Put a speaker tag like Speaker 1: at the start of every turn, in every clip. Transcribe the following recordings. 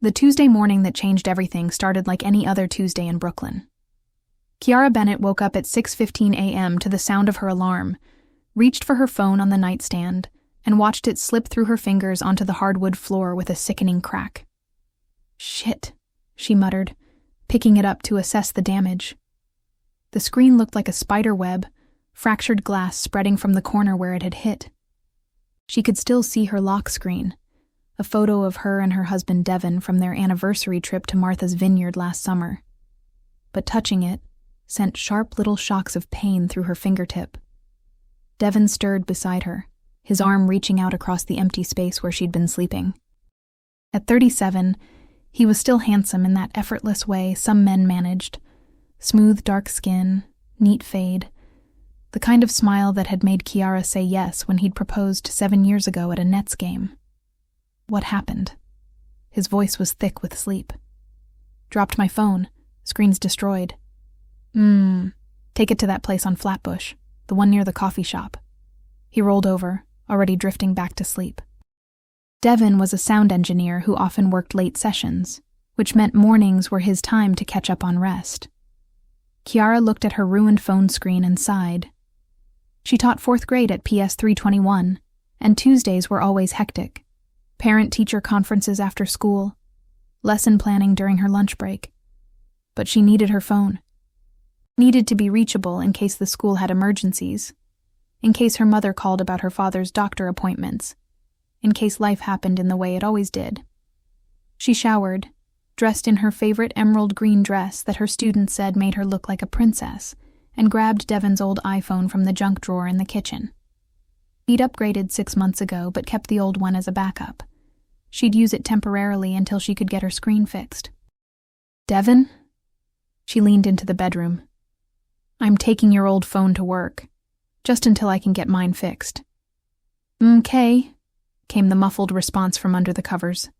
Speaker 1: The Tuesday morning that changed everything started like any other Tuesday in Brooklyn. Kiara Bennett woke up at 6:15 a.m. to the sound of her alarm, reached for her phone on the nightstand, and watched it slip through her fingers onto the hardwood floor with a sickening crack. "Shit," she muttered, picking it up to assess the damage. The screen looked like a spider web, fractured glass spreading from the corner where it had hit. She could still see her lock screen, a photo of her and her husband Devin from their anniversary trip to Martha's Vineyard last summer. But touching it sent sharp little shocks of pain through her fingertip. Devin stirred beside her, his arm reaching out across the empty space where she'd been sleeping. At 37, he was still handsome in that effortless way some men managed. Smooth dark skin, neat fade, the kind of smile that had made Kiara say yes when he'd proposed 7 years ago at a Nets game. What happened? His voice was thick with sleep. "Dropped my phone. Screen's destroyed." Take it to that place on Flatbush, the one near the coffee shop." He rolled over, already drifting back to sleep. Devin was a sound engineer who often worked late sessions, which meant mornings were his time to catch up on rest. Kiara looked at her ruined phone screen and sighed. She taught 4th grade at PS 321, and Tuesdays were always hectic. Parent-teacher conferences after school, lesson planning during her lunch break. But she needed her phone. Needed to be reachable in case the school had emergencies, in case her mother called about her father's doctor appointments, in case life happened in the way it always did. She showered, dressed in her favorite emerald green dress that her students said made her look like a princess, and grabbed Devin's old iPhone from the junk drawer in the kitchen. He'd upgraded 6 months ago, but kept the old one as a backup. She'd use it temporarily until she could get her screen fixed. "Devin?" She leaned into the bedroom. "I'm taking your old phone to work, just until I can get mine fixed." "Okay," came the muffled response from under the covers.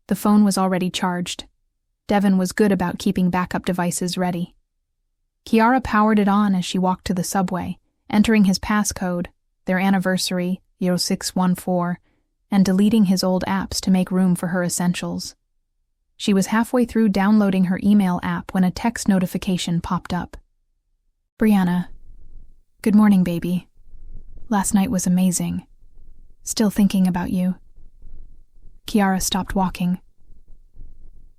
Speaker 1: The phone was already charged. Devin was good about keeping backup devices ready. Kiara powered it on as she walked to the subway, entering his passcode, their anniversary, 0614, and deleting his old apps to make room for her essentials. She was halfway through downloading her email app when a text notification popped up. "Brianna, good morning, baby. Last night was amazing. Still thinking about you." Kiara stopped walking.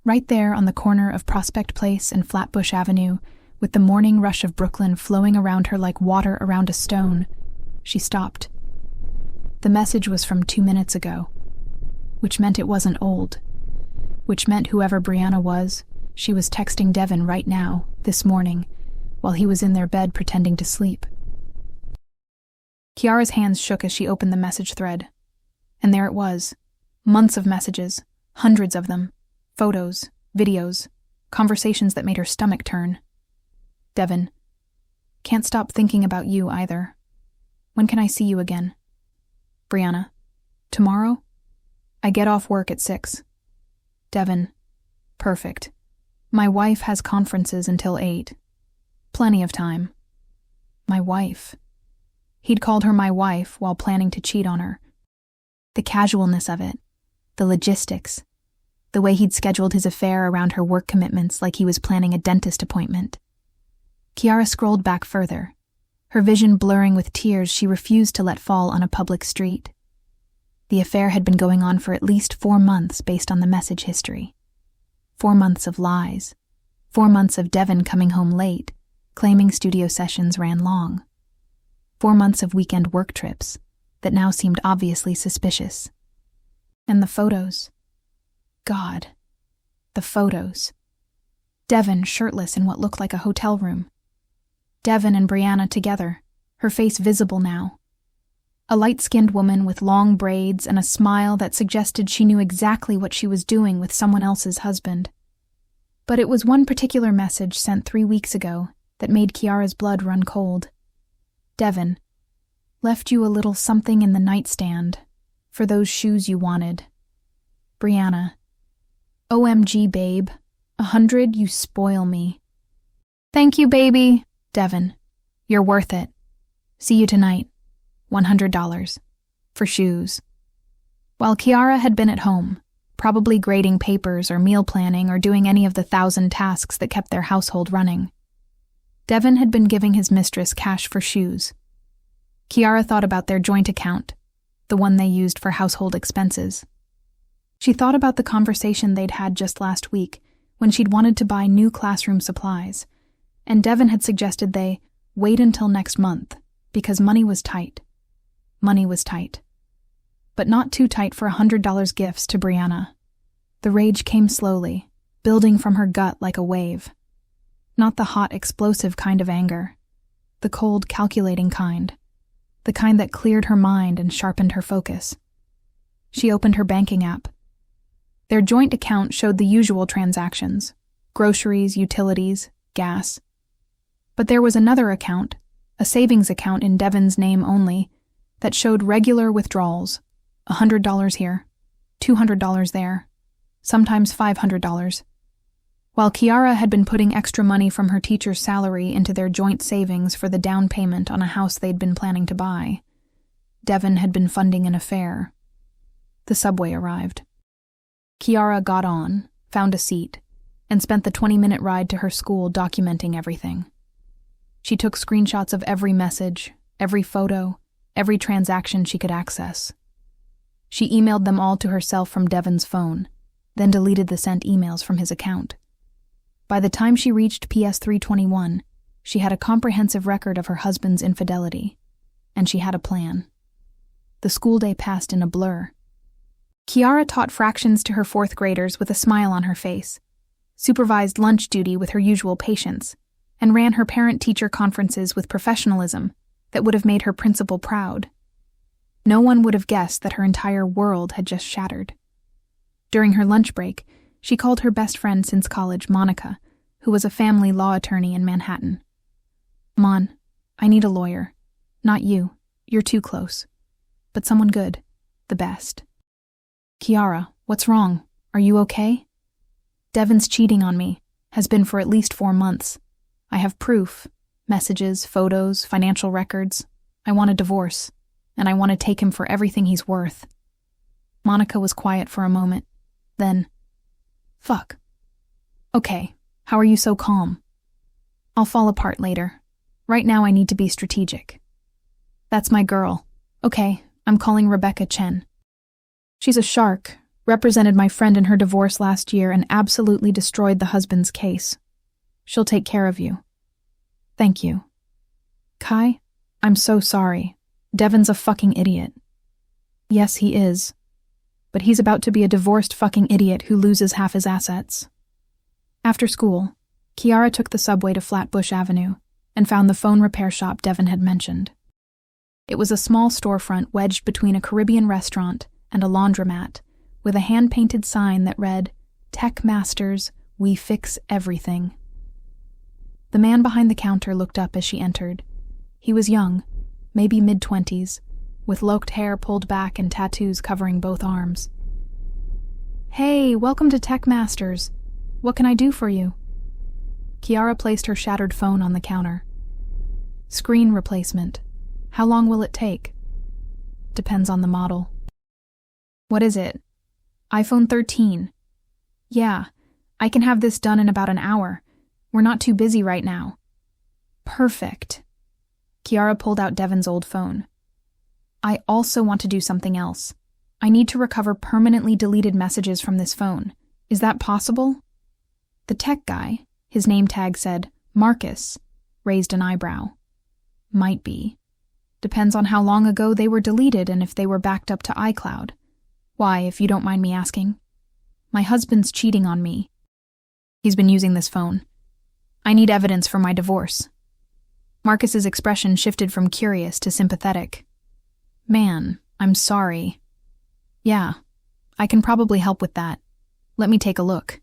Speaker 1: Right there on the corner of Prospect Place and Flatbush Avenue, with the morning rush of Brooklyn flowing around her like water around a stone, she stopped. The message was from 2 minutes ago, which meant it wasn't old, which meant whoever Brianna was, she was texting Devin right now, this morning, while he was in their bed pretending to sleep. Kiara's hands shook as she opened the message thread. And there it was. Months of messages, hundreds of them, photos, videos, conversations that made her stomach turn. "Devin, can't stop thinking about you either. When can I see you again? Brianna, tomorrow? I get off work at 6. Devin, perfect. My wife has conferences until 8. Plenty of time. My wife." He'd called her my wife while planning to cheat on her. The casualness of it, the logistics, the way he'd scheduled his affair around her work commitments like he was planning a dentist appointment. Kiara scrolled back further, her vision blurring with tears she refused to let fall on a public street. The affair had been going on for at least 4 months based on the message history. 4 months of lies. 4 months of Devin coming home late, claiming studio sessions ran long. 4 months of weekend work trips that now seemed obviously suspicious. And the photos. God, the photos. Devin shirtless in what looked like a hotel room. Devin and Brianna together, her face visible now. A light-skinned woman with long braids and a smile that suggested she knew exactly what she was doing with someone else's husband. But it was one particular message sent 3 weeks ago that made Kiara's blood run cold. "Devin, left you a little something in the nightstand for those shoes you wanted. Brianna, OMG, babe, 100, you spoil me. Thank you, baby. Devin, you're worth it. See you tonight. $100. For shoes." While Kiara had been at home, probably grading papers or meal planning or doing any of the 1,000 tasks that kept their household running. Devin had been giving his mistress cash for shoes. Kiara thought about their joint account, the one they used for household expenses. She thought about the conversation they'd had just last week when she'd wanted to buy new classroom supplies, and Devin had suggested they wait until next month because money was tight. Money was tight. But not too tight for $100 gifts to Brianna. The rage came slowly, building from her gut like a wave. Not the hot, explosive kind of anger. The cold, calculating kind. The kind that cleared her mind and sharpened her focus. She opened her banking app. Their joint account showed the usual transactions: groceries, utilities, gas. But there was another account, a savings account in Devin's name only, that showed regular withdrawals. $100 here, $200 there, sometimes $500. While Kiara had been putting extra money from her teacher's salary into their joint savings for the down payment on a house they'd been planning to buy, Devin had been funding an affair. The subway arrived. Kiara got on, found a seat, and spent the 20-minute ride to her school documenting everything. She took screenshots of every message, every photo, every transaction she could access. She emailed them all to herself from Devin's phone, then deleted the sent emails from his account. By the time she reached PS 321, she had a comprehensive record of her husband's infidelity, and she had a plan. The school day passed in a blur. Kiara taught fractions to her fourth graders with a smile on her face, supervised lunch duty with her usual patience, and ran her parent-teacher conferences with professionalism that would have made her principal proud. No one would have guessed that her entire world had just shattered. During her lunch break, she called her best friend since college, Monica, who was a family law attorney in Manhattan. "Mon, I need a lawyer. Not you. You're too close. But someone good. The best." "Kiara, what's wrong? Are you okay?" "Devin's cheating on me. Has been for at least 4 months. I have proof. Messages, photos, financial records. I want a divorce. And I want to take him for everything he's worth." Monica was quiet for a moment. Then, "Fuck. Okay, how are you so calm?" "I'll fall apart later. Right now I need to be strategic." "That's my girl. Okay, I'm calling Rebecca Chen. She's a shark, represented my friend in her divorce last year and absolutely destroyed the husband's case. She'll take care of you." "Thank you." "Kai, I'm so sorry. Devin's a fucking idiot." "Yes, he is. But he's about to be a divorced fucking idiot who loses half his assets." After school, Kiara took the subway to Flatbush Avenue and found the phone repair shop Devin had mentioned. It was a small storefront wedged between a Caribbean restaurant and a laundromat, with a hand-painted sign that read, "Tech Masters, we fix everything." The man behind the counter looked up as she entered. He was young, maybe mid-20s, with locked hair pulled back and tattoos covering both arms. "Hey, welcome to Tech Masters. What can I do for you?" Kiara placed her shattered phone on the counter. "Screen replacement. How long will it take?" "Depends on the model." "What is it?" "iPhone 13. "Yeah, I can have this done in about an hour. We're not too busy right now." "Perfect." Kiara pulled out Devin's old phone. "I also want to do something else. I need to recover permanently deleted messages from this phone. Is that possible?" The tech guy, his name tag said Marcus, raised an eyebrow. "Might be. Depends on how long ago they were deleted and if they were backed up to iCloud. Why, if you don't mind me asking?" "My husband's cheating on me. He's been using this phone. I need evidence for my divorce." Marcus's expression shifted from curious to sympathetic. "Man, I'm sorry. Yeah, I can probably help with that. Let me take a look."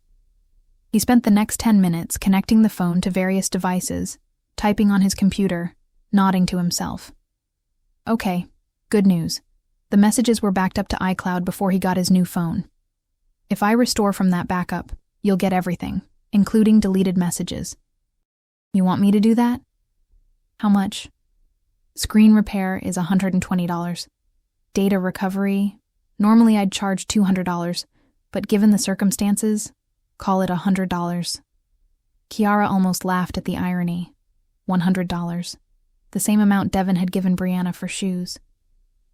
Speaker 1: He spent the next 10 minutes connecting the phone to various devices, typing on his computer, nodding to himself. "Okay, good news. The messages were backed up to iCloud before he got his new phone. If I restore from that backup, you'll get everything, including deleted messages." "You want me to do that?" "How much?" "Screen repair is $120. Data recovery, normally I'd charge $200, but given the circumstances, call it $100. Kiara almost laughed at the irony. $100. The same amount Devin had given Brianna for shoes.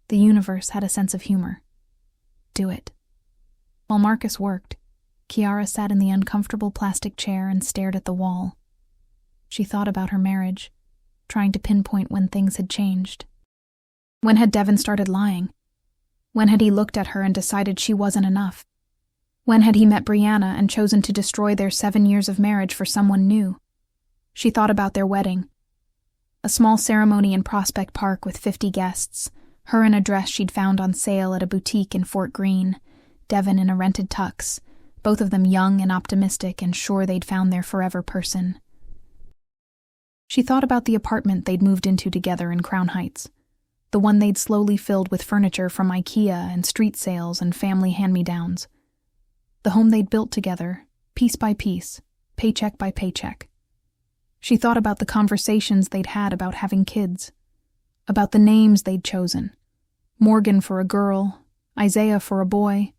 Speaker 1: The universe had a sense of humor. Do it. While Marcus worked, Kiara sat in the uncomfortable plastic chair and stared at the wall. She thought about her marriage, trying to pinpoint when things had changed. When had Devin started lying? When had he looked at her and decided she wasn't enough? When had he met Brianna and chosen to destroy their 7 years of marriage for someone new? She thought about their wedding. A small ceremony in Prospect Park with 50 guests, her in a dress she'd found on sale at a boutique in Fort Greene, Devin in a rented tux, both of them young and optimistic and sure they'd found their forever person. She thought about the apartment they'd moved into together in Crown Heights, the one they'd slowly filled with furniture from IKEA and street sales and family hand-me-downs. The home they'd built together, piece by piece, paycheck by paycheck. She thought about the conversations they'd had about having kids, about the names they'd chosen, Morgan for a girl, Isaiah for a boy,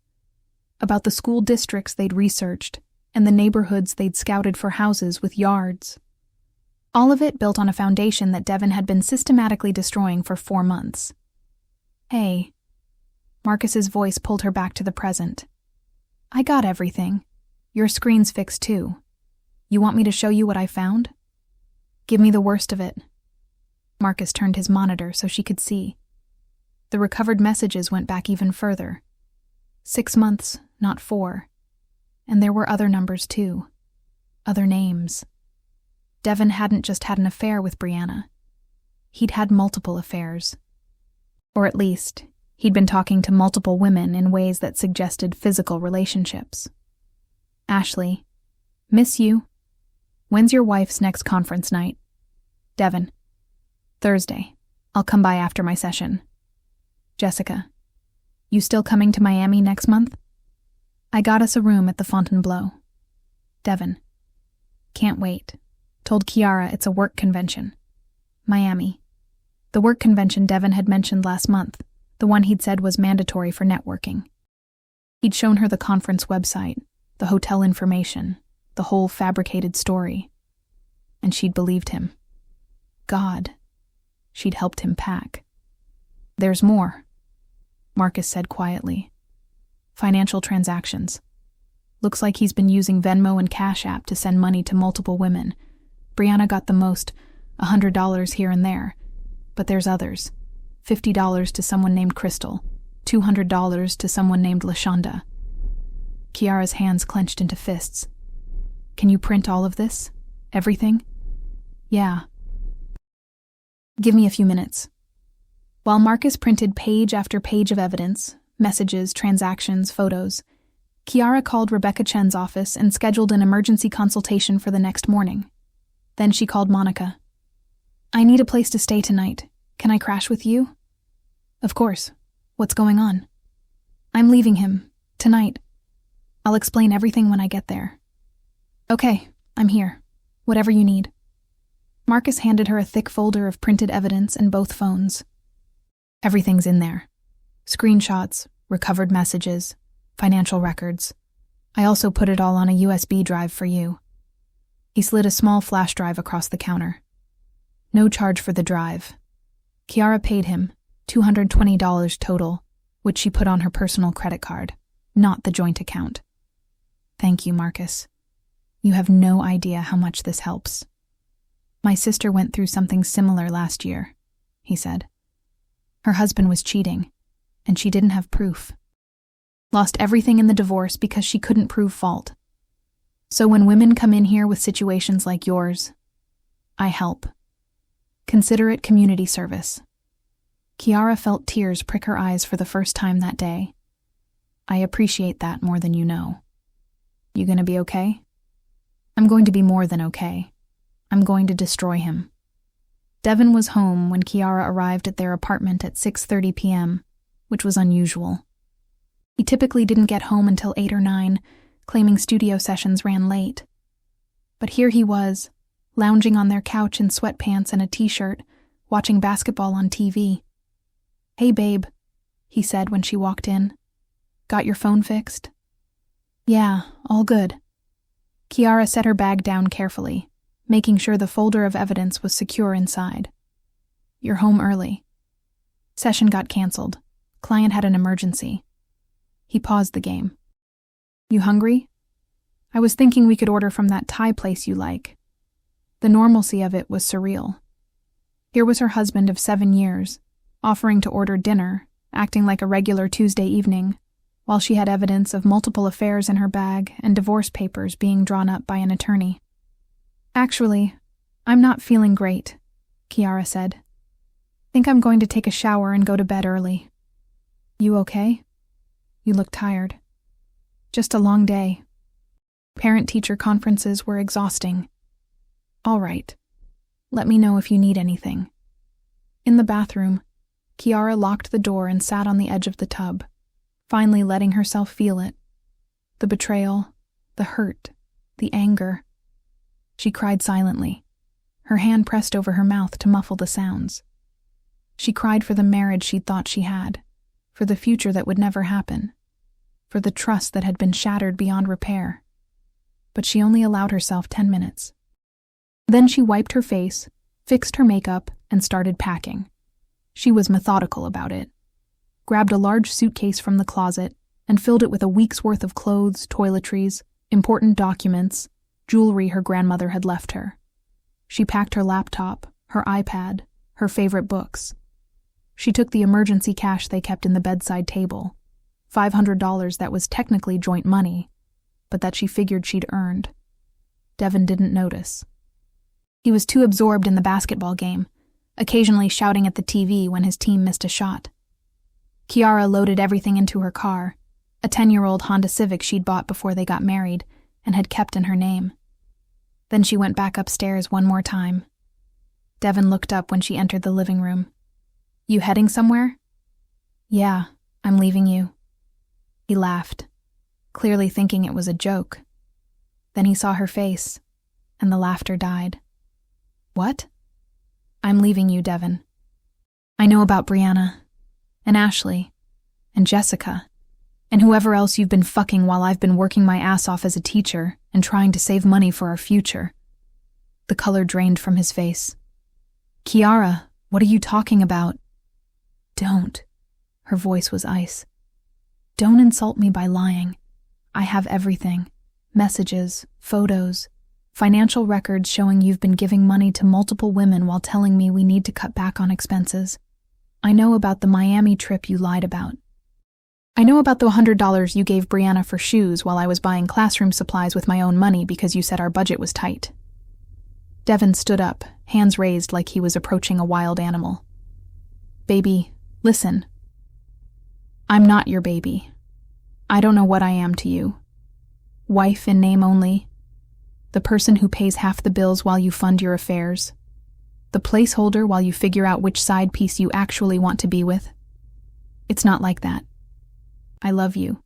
Speaker 1: about the school districts they'd researched and the neighborhoods they'd scouted for houses with yards. All of it built on a foundation that Devin had been systematically destroying for 4 months. Hey. Marcus's voice pulled her back to the present. I got everything. Your screen's fixed too. You want me to show you what I found? Give me the worst of it. Marcus turned his monitor so she could see. The recovered messages went back even further. 6 months, not 4. And there were other numbers too. Other names. Devin hadn't just had an affair with Brianna. He'd had multiple affairs. Or at least, he'd been talking to multiple women in ways that suggested physical relationships. Ashley, miss you. When's your wife's next conference night? Devin, Thursday. I'll come by after my session. Jessica, you still coming to Miami next month? I got us a room at the Fontainebleau. Devin, can't wait. Told Kiara it's a work convention. Miami. The work convention Devin had mentioned last month, the one he'd said was mandatory for networking. He'd shown her the conference website, the hotel information, the whole fabricated story. And she'd believed him. God. She'd helped him pack. There's more, Marcus said quietly. Financial transactions. Looks like he's been using Venmo and Cash App to send money to multiple women. Brianna got the most, $100 here and there. But there's others. $50 to someone named Crystal, $200 to someone named LaShonda. Kiara's hands clenched into fists. Can you print all of this? Everything? Yeah. Give me a few minutes. While Marcus printed page after page of evidence, messages, transactions, photos, Kiara called Rebecca Chen's office and scheduled an emergency consultation for the next morning. Then she called Monica. I need a place to stay tonight. Can I crash with you? Of course. What's going on? I'm leaving him. Tonight. I'll explain everything when I get there. Okay, I'm here. Whatever you need. Marcus handed her a thick folder of printed evidence and both phones. Everything's in there. Screenshots, recovered messages, financial records. I also put it all on a USB drive for you. He slid a small flash drive across the counter. No charge for the drive. Kiara paid him $220 total, which she put on her personal credit card, not the joint account. Thank you, Marcus. You have no idea how much this helps. My sister went through something similar last year, he said. Her husband was cheating, and she didn't have proof. Lost everything in the divorce because she couldn't prove fault. So when women come in here with situations like yours, I help. Consider it community service. Kiara felt tears prick her eyes for the first time that day. I appreciate that more than you know. You gonna be okay? I'm going to be more than okay. I'm going to destroy him. Devin was home when Kiara arrived at their apartment at 6:30 p.m., which was unusual. He typically didn't get home until 8 or 9, claiming studio sessions ran late. But here he was, lounging on their couch in sweatpants and a t-shirt, watching basketball on TV. Hey, babe, he said when she walked in. Got your phone fixed? Yeah, all good. Kiara set her bag down carefully, making sure the folder of evidence was secure inside. You're home early. Session got canceled. Client had an emergency. He paused the game. You hungry? I was thinking we could order from that Thai place you like. The normalcy of it was surreal. Here was her husband of 7 years, offering to order dinner, acting like a regular Tuesday evening, while she had evidence of multiple affairs in her bag and divorce papers being drawn up by an attorney. Actually, I'm not feeling great, Kiara said. Think I'm going to take a shower and go to bed early. You okay? You look tired. Just a long day. Parent-teacher conferences were exhausting. All right. Let me know if you need anything. In the bathroom, Kiara locked the door and sat on the edge of the tub, finally letting herself feel it. The betrayal, the hurt, the anger. She cried silently, her hand pressed over her mouth to muffle the sounds. She cried for the marriage she'd thought she had, for the future that would never happen, for the trust that had been shattered beyond repair. But she only allowed herself 10 minutes. Then she wiped her face, fixed her makeup, and started packing. She was methodical about it. Grabbed a large suitcase from the closet and filled it with a week's worth of clothes, toiletries, important documents, jewelry her grandmother had left her. She packed her laptop, her iPad, her favorite books. She took the emergency cash they kept in the bedside table, $500 that was technically joint money, but that she figured she'd earned. Devin didn't notice. He was too absorbed in the basketball game, occasionally shouting at the TV when his team missed a shot. Kiara loaded everything into her car, a 10-year-old Honda Civic she'd bought before they got married and had kept in her name. Then she went back upstairs one more time. Devin looked up when she entered the living room. You heading somewhere? Yeah, I'm leaving you. He laughed, clearly thinking it was a joke. Then he saw her face, and the laughter died. What? I'm leaving you, Devin. I know about Brianna, and Ashley, and Jessica, and whoever else you've been fucking while I've been working my ass off as a teacher and trying to save money for our future. The color drained from his face. Kiara, what are you talking about? Don't. Her voice was ice. Don't insult me by lying. I have everything. Messages, photos, financial records showing you've been giving money to multiple women while telling me we need to cut back on expenses. I know about the Miami trip you lied about. I know about the $100 you gave Brianna for shoes while I was buying classroom supplies with my own money because you said our budget was tight. Devin stood up, hands raised like he was approaching a wild animal. Baby, listen. I'm not your baby. I don't know what I am to you. Wife in name only. The person who pays half the bills while you fund your affairs. The placeholder while you figure out which side piece you actually want to be with. It's not like that. I love you.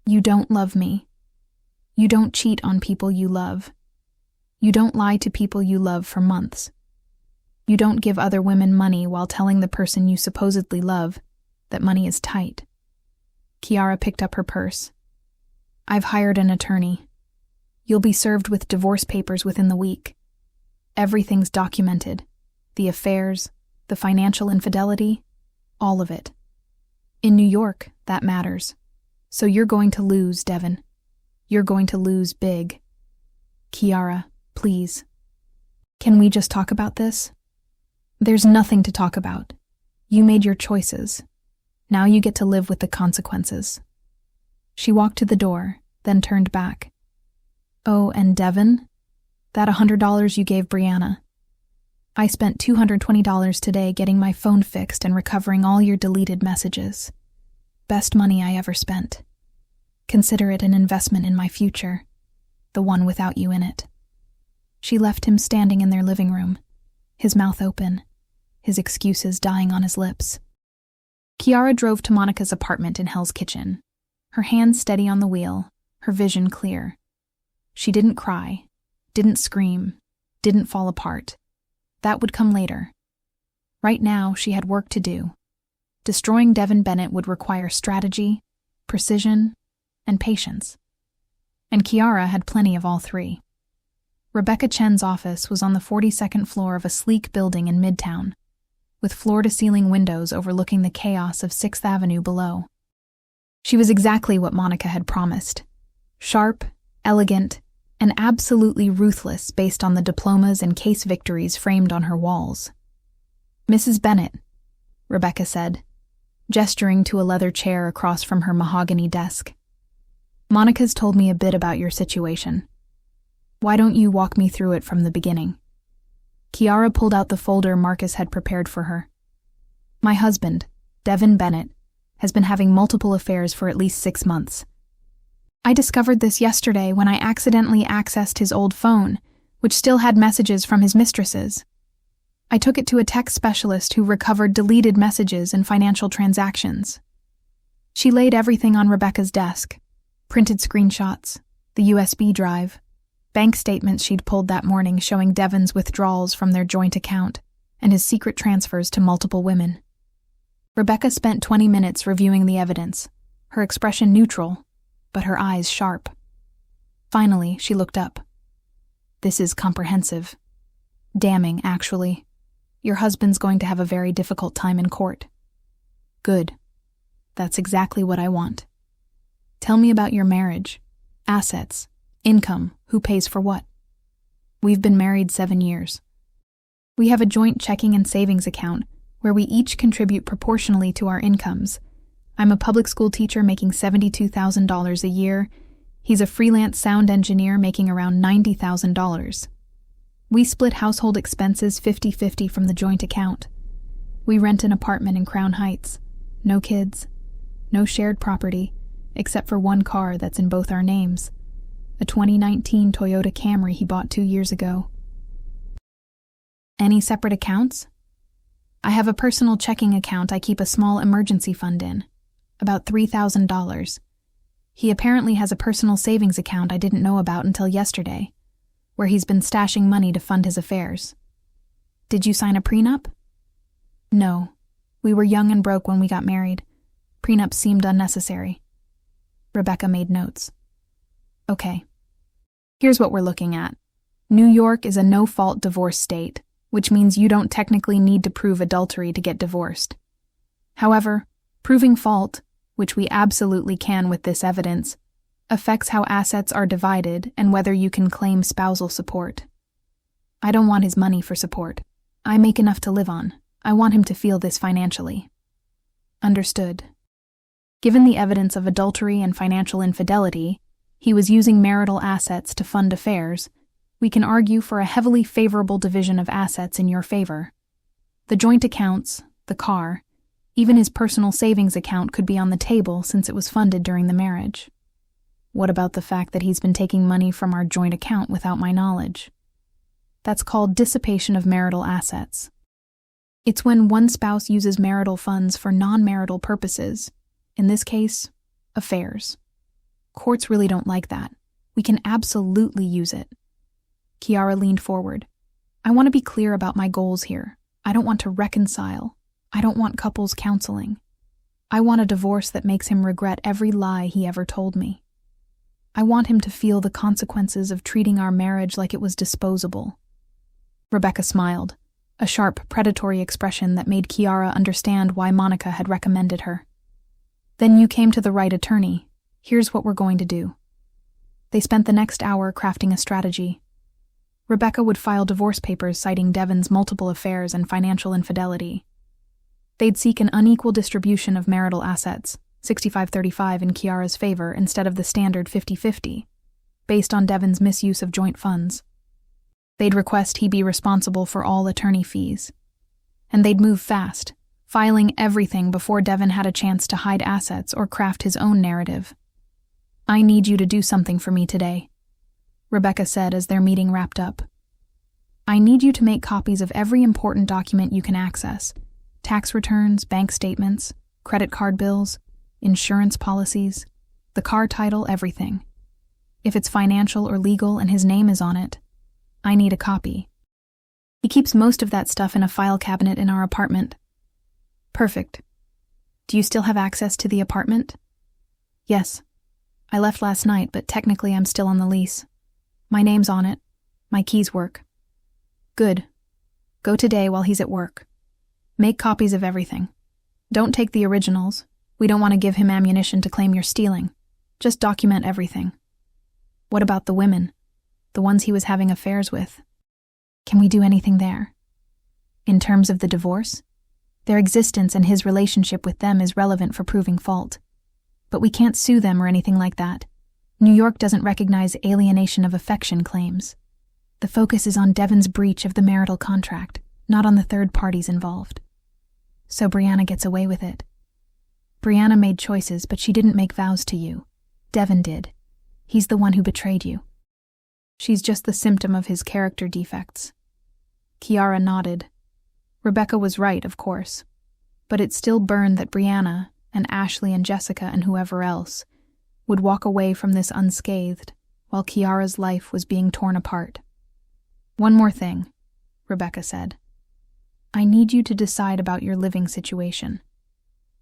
Speaker 1: You don't love me. You don't cheat on people you love. You don't lie to people you love for months. You don't give other women money while telling the person you supposedly love that money is tight. Kiara picked up her purse. I've hired an attorney. You'll be served with divorce papers within the week. Everything's documented. The affairs, the financial infidelity, all of it. In New York, that matters. So you're going to lose, Devin. You're going to lose big. Kiara, please. Can we just talk about this? There's nothing to talk about. You made your choices. Now you get to live with the consequences. She walked to the door, then turned back. Oh, and Devin? That $100 you gave Brianna. I spent $220 today getting my phone fixed and recovering all your deleted messages. Best money I ever spent. Consider it an investment in my future, the one without you in it. She left him standing in their living room, his mouth open, his excuses dying on his lips. Kiara drove to Monica's apartment in Hell's Kitchen, her hands steady on the wheel, her vision clear. She didn't cry, didn't scream, didn't fall apart. That would come later. Right now, she had work to do. Destroying Devin Bennett would require strategy, precision, and patience. and Kiara had plenty of all three. Rebecca Chen's office was on the 42nd floor of a sleek building in Midtown, with floor-to-ceiling windows overlooking the chaos of 6th Avenue below. She was exactly what Monica had promised: sharp, elegant, and absolutely ruthless based on the diplomas and case victories framed on her walls. "Mrs. Bennett," Rebecca said, gesturing to a leather chair across from her mahogany desk. "Monica's told me a bit about your situation. Why don't you walk me through it from the beginning?" Kiara pulled out the folder Marcus had prepared for her. "My husband, Devin Bennett, has been having multiple affairs for at least 6 months. I discovered this yesterday when I accidentally accessed his old phone, which still had messages from his mistresses. I took it to a tech specialist who recovered deleted messages and financial transactions." She laid everything on Rebecca's desk: printed screenshots, the USB drive, bank statements she'd pulled that morning showing Devin's withdrawals from their joint account and his secret transfers to multiple women. Rebecca spent 20 minutes reviewing the evidence, her expression neutral, but her eyes sharp. Finally, she looked up. "This is comprehensive. Damning, actually. Your husband's going to have a very difficult time in court." "Good. That's exactly what I want. Tell me about your marriage, assets, income, who pays for what." "We've been married 7 years. We have a joint checking and savings account where we each contribute proportionally to our incomes. I'm a public school teacher making $72,000 a year. He's a freelance sound engineer making around $90,000. We split household expenses 50-50 from the joint account. We rent an apartment in Crown Heights. No kids. No shared property, except for one car that's in both our names. A 2019 Toyota Camry he bought 2 years ago." "Any separate accounts?" "I have a personal checking account I keep a small emergency fund in. About $3,000. He apparently has a personal savings account I didn't know about until yesterday, where he's been stashing money to fund his affairs." "Did you sign a prenup?" "No. We were young and broke when we got married. Prenups seemed unnecessary." Rebecca made notes. "Okay. Here's what we're looking at. New York is a no-fault divorce state, which means you don't technically need to prove adultery to get divorced. However, proving fault, which we absolutely can with this evidence, affects how assets are divided and whether you can claim spousal support. I don't want his money for support. I make enough to live on. I want him to feel this financially." "Understood." Given the evidence of adultery and financial infidelity, he was using marital assets to fund affairs, we can argue for a heavily favorable division of assets in your favor. The joint accounts, the car, even his personal savings account could be on the table since it was funded during the marriage. What about the fact that he's been taking money from our joint account without my knowledge? That's called dissipation of marital assets. It's when one spouse uses marital funds for non-marital purposes, in this case, affairs. Courts really don't like that. We can absolutely use it. Kiara leaned forward. "I want to be clear about my goals here. I don't want to reconcile. I don't want couples counseling. I want a divorce that makes him regret every lie he ever told me. I want him to feel the consequences of treating our marriage like it was disposable." Rebecca smiled, a sharp, predatory expression that made Kiara understand why Monica had recommended her. "Then you came to the right attorney. Here's what we're going to do." They spent the next hour crafting a strategy. Rebecca would file divorce papers citing Devin's multiple affairs and financial infidelity. They'd seek an unequal distribution of marital assets, 65-35 in Kiara's favor instead of the standard 50-50, based on Devin's misuse of joint funds. They'd request he be responsible for all attorney fees. And they'd move fast, filing everything before Devin had a chance to hide assets or craft his own narrative. "I need you to do something for me today," Rebecca said as their meeting wrapped up. "I need you to make copies of every important document you can access: tax returns, bank statements, credit card bills, insurance policies, the car title, everything. If it's financial or legal and his name is on it, I need a copy. He keeps most of that stuff in a file cabinet in our apartment." "Perfect. Do you still have access to the apartment?" "Yes. I left last night, but technically I'm still on the lease. My name's on it. My keys work. Good. Go today while he's at work. Make copies of everything. Don't take the originals. We don't want to give him ammunition to claim you're stealing. Just document everything. What about the women? The ones he was having affairs with? Can we do anything there? In terms of the divorce? Their existence and his relationship with them is relevant for proving fault. But we can't sue them or anything like that. New York doesn't recognize alienation of affection claims. The focus is on Devon's breach of the marital contract, not on the third parties involved. So Brianna gets away with it. Brianna made choices, but she didn't make vows to you. Devon did. He's the one who betrayed you. She's just the symptom of his character defects. Kiara nodded. Rebecca was right, of course. But it still burned that Brianna, and Ashley and Jessica and whoever else, would walk away from this unscathed, while Kiara's life was being torn apart. One more thing, Rebecca said. I need you to decide about your living situation.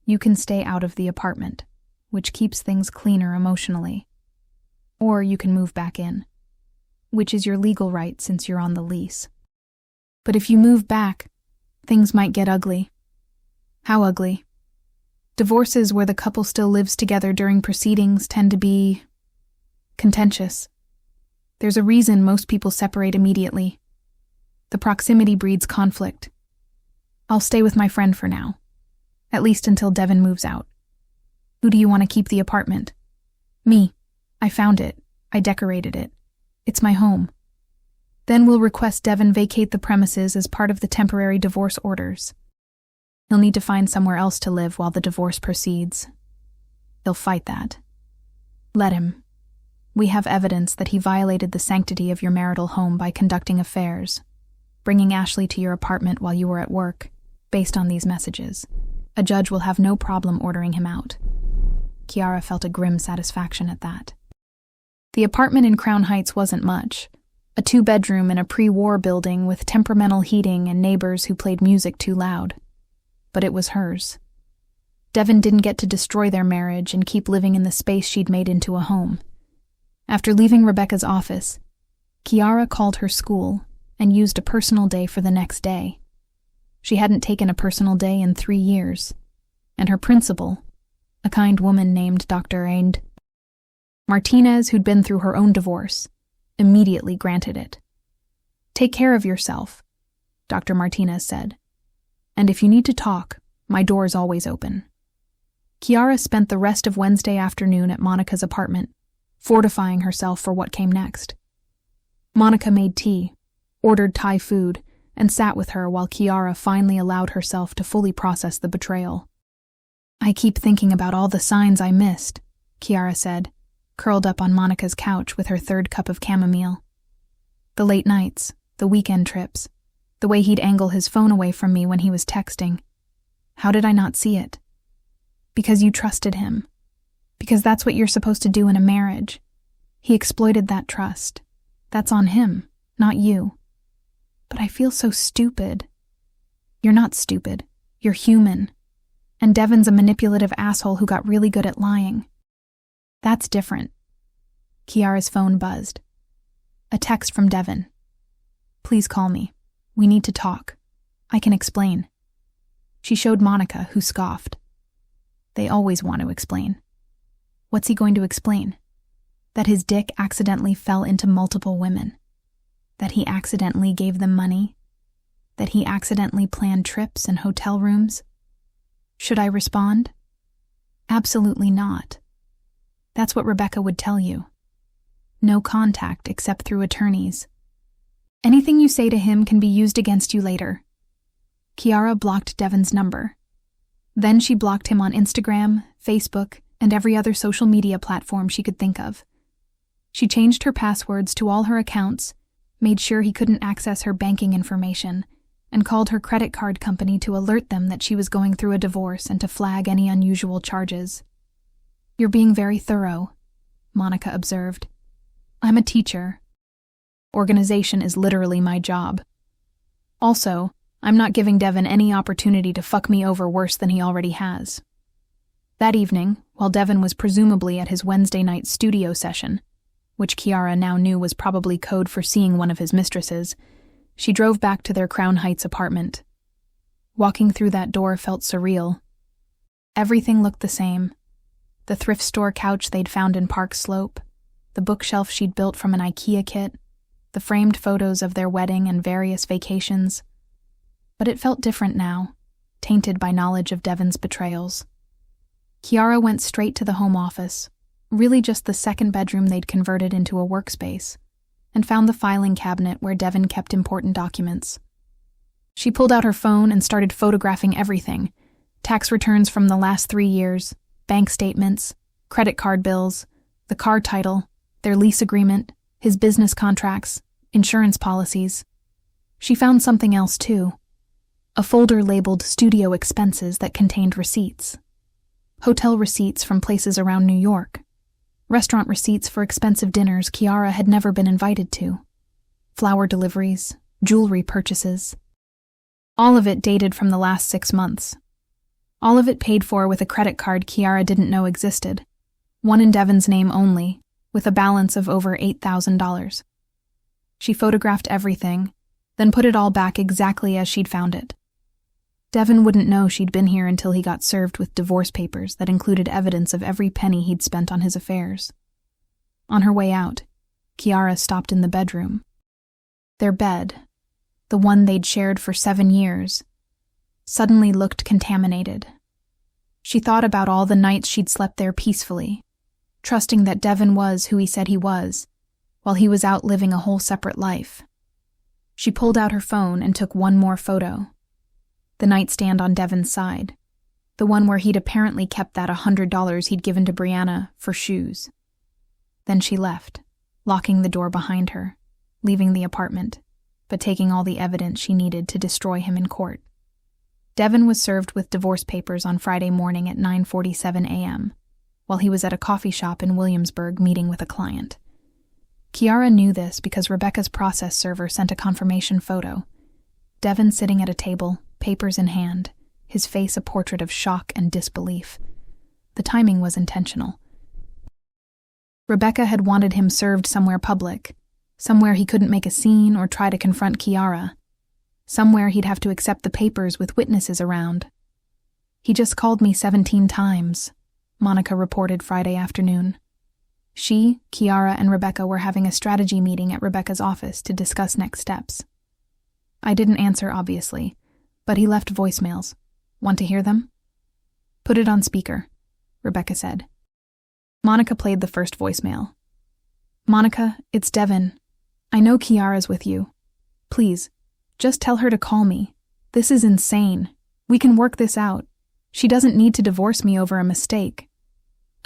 Speaker 1: You can stay out of the apartment, which keeps things cleaner emotionally. Or you can move back in, which is your legal right since you're on the lease. But if you move back, things might get ugly. How ugly? Divorces where the couple still lives together during proceedings tend to be contentious. There's a reason most people separate immediately. The proximity breeds conflict. I'll stay with my friend for now, at least until Devon moves out. Who do you want to keep the apartment? Me. I found it. I decorated it. It's my home. Then we'll request Devon vacate the premises as part of the temporary divorce orders. He'll need to find somewhere else to live while the divorce proceeds. He'll fight that. Let him. We have evidence that he violated the sanctity of your marital home by conducting affairs, bringing Ashley to your apartment while you were at work, based on these messages. A judge will have no problem ordering him out. Kiara felt a grim satisfaction at that. The apartment in Crown Heights wasn't much. A 2-bedroom in a pre-war building with temperamental heating and neighbors who played music too loud. But it was hers. Devon didn't get to destroy their marriage and keep living in the space she'd made into a home. After leaving Rebecca's office, Kiara called her school and used a personal day for the next day. She hadn't taken a personal day in 3 years, and her principal, a kind woman named Dr. Aind Martinez, who'd been through her own divorce, immediately granted it. Take care of yourself, Dr. Martinez said. And if you need to talk, my door is always open. Kiara spent the rest of Wednesday afternoon at Monica's apartment, fortifying herself for what came next. Monica made tea, ordered Thai food, and sat with her while Kiara finally allowed herself to fully process the betrayal. I keep thinking about all the signs I missed, Kiara said, curled up on Monica's couch with her 3rd cup of chamomile. The late nights, the weekend trips, the way he'd angle his phone away from me when he was texting. How did I not see it? Because you trusted him. Because that's what you're supposed to do in a marriage. He exploited that trust. That's on him, not you. But I feel so stupid. You're not stupid. You're human. And Devon's a manipulative asshole who got really good at lying. That's different. Kiara's phone buzzed. A text from Devon. Please call me. We need to talk. I can explain. She showed Monica, who scoffed. They always want to explain. What's he going to explain? That his dick accidentally fell into multiple women. That he accidentally gave them money. That he accidentally planned trips and hotel rooms. Should I respond? Absolutely not. That's what Rebecca would tell you. No contact except through attorneys. Anything you say to him can be used against you later. Kiara blocked Devon's number. Then she blocked him on Instagram, Facebook, and every other social media platform she could think of. She changed her passwords to all her accounts, made sure he couldn't access her banking information, and called her credit card company to alert them that she was going through a divorce and to flag any unusual charges. You're being very thorough, Monica observed. I'm a teacher. Organization is literally my job. Also, I'm not giving Devon any opportunity to fuck me over worse than he already has. That evening, while Devin was presumably at his Wednesday night studio session, which Kiara now knew was probably code for seeing one of his mistresses, she drove back to their Crown Heights apartment. Walking through that door felt surreal. Everything looked the same. The thrift store couch they'd found in Park Slope, the bookshelf she'd built from an IKEA kit, the framed photos of their wedding and various vacations. But it felt different now, tainted by knowledge of Devin's betrayals. Kiara went straight to the home office, really just the second bedroom they'd converted into a workspace, and found the filing cabinet where Devin kept important documents. She pulled out her phone and started photographing everything: tax returns from the last 3 years, bank statements, credit card bills, the car title, their lease agreement, his business contracts, insurance policies. She found something else too: a folder labeled studio expenses that contained receipts. Hotel receipts from places around New York. Restaurant receipts for expensive dinners Kiara had never been invited to. Flower deliveries, jewelry purchases. All of it dated from the last 6 months. All of it paid for with a credit card Kiara didn't know existed. One in Devin's name only, with a balance of over $8,000. She photographed everything, then put it all back exactly as she'd found it. Devin wouldn't know she'd been here until he got served with divorce papers that included evidence of every penny he'd spent on his affairs. On her way out, Kiara stopped in the bedroom. Their bed, the one they'd shared for 7 years, suddenly looked contaminated. She thought about all the nights she'd slept there peacefully, trusting that Devin was who he said he was, while he was out living a whole separate life. She pulled out her phone and took one more photo. The nightstand on Devin's side, the one where he'd apparently kept that $100 he'd given to Brianna for shoes. Then she left, locking the door behind her, leaving the apartment, but taking all the evidence she needed to destroy him in court. Devin was served with divorce papers on Friday morning at 9:47 a.m., while he was at a coffee shop in Williamsburg meeting with a client. Kiara knew this because Rebecca's process server sent a confirmation photo. Devin sitting at a table, papers in hand, his face a portrait of shock and disbelief. The timing was intentional. Rebecca had wanted him served somewhere public, somewhere he couldn't make a scene or try to confront Kiara, somewhere he'd have to accept the papers with witnesses around. "He just called me 17 times, Monica reported Friday afternoon. She, Kiara, and Rebecca were having a strategy meeting at Rebecca's office to discuss next steps. I didn't answer, obviously, but he left voicemails. Want to hear them?" "Put it on speaker," Rebecca said. Monica played the first voicemail. "Monica, it's Devin. I know Kiara's with you. Please, just tell her to call me. This is insane. We can work this out. She doesn't need to divorce me over a mistake."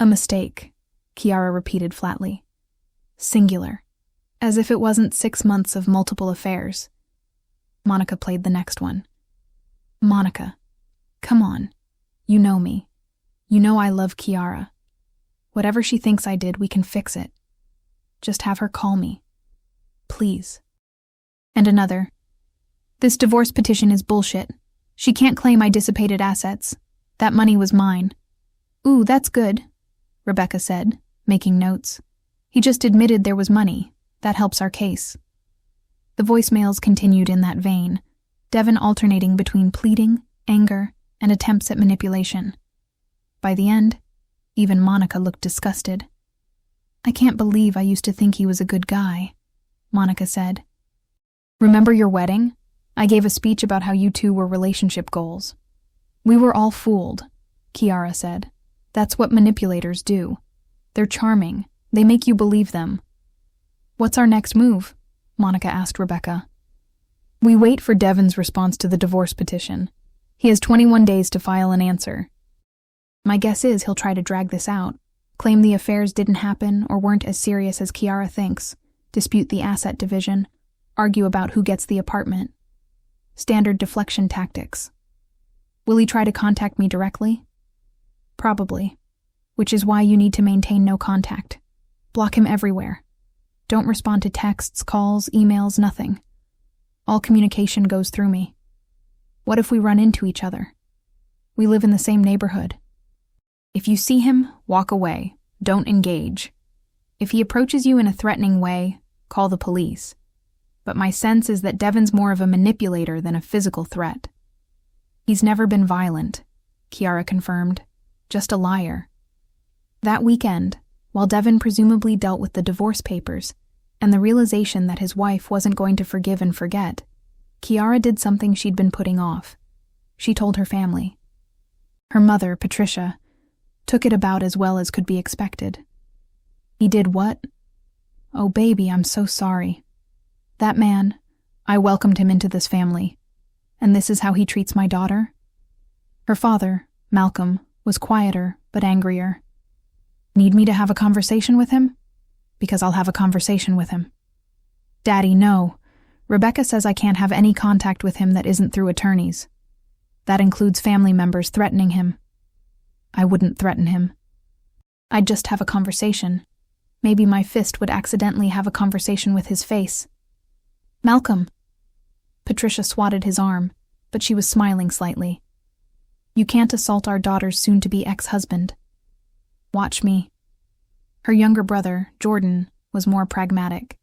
Speaker 1: "A mistake," Kiara repeated flatly. Singular, as if it wasn't 6 months of multiple affairs. Monica played the next one. "Monica, come on. You know me. You know I love Kiara. Whatever she thinks I did, we can fix it. Just have her call me. Please." And another. "This divorce petition is bullshit. She can't claim I dissipated assets. That money was mine." "Ooh, that's good," Rebecca said, making notes. "He just admitted there was money. That helps our case." The voicemails continued in that vein, Devin alternating between pleading, anger, and attempts at manipulation. By the end, even Monica looked disgusted. "I can't believe I used to think he was a good guy," Monica said. "Remember your wedding? I gave a speech about how you two were relationship goals. We were all fooled," Kiara said. "That's what manipulators do. They're charming. They make you believe them." "What's our next move?" Monica asked Rebecca. "We wait for Devin's response to the divorce petition. He has 21 days to file an answer. My guess is he'll try to drag this out, claim the affairs didn't happen or weren't as serious as Kiara thinks, dispute the asset division, argue about who gets the apartment. Standard deflection tactics. Will he try to contact me directly? Probably, which is why you need to maintain no contact. Block him everywhere. Don't respond to texts, calls, emails, nothing. All communication goes through me. What if we run into each other? We live in the same neighborhood. If you see him, walk away. Don't engage. If he approaches you in a threatening way, call the police. But my sense is that Devin's more of a manipulator than a physical threat. He's never been violent, Kiara confirmed. Just a liar. That weekend, while Devin presumably dealt with the divorce papers and the realization that his wife wasn't going to forgive and forget, Kiara did something she'd been putting off. She told her family. Her mother, Patricia, took it about as well as could be expected. He did what? Oh, baby, I'm so sorry. That man, I welcomed him into this family, and this is how he treats my daughter? Her father, Malcolm, was quieter but angrier. Need me to have a conversation with him? Because I'll have a conversation with him. Daddy, no. Rebecca says I can't have any contact with him that isn't through attorneys. That includes family members threatening him. I wouldn't threaten him. I'd just have a conversation. Maybe my fist would accidentally have a conversation with his face. Malcolm. Patricia swatted his arm, but she was smiling slightly. You can't assault our daughter's soon-to-be ex-husband. Watch me. Her younger brother, Jordan, was more pragmatic.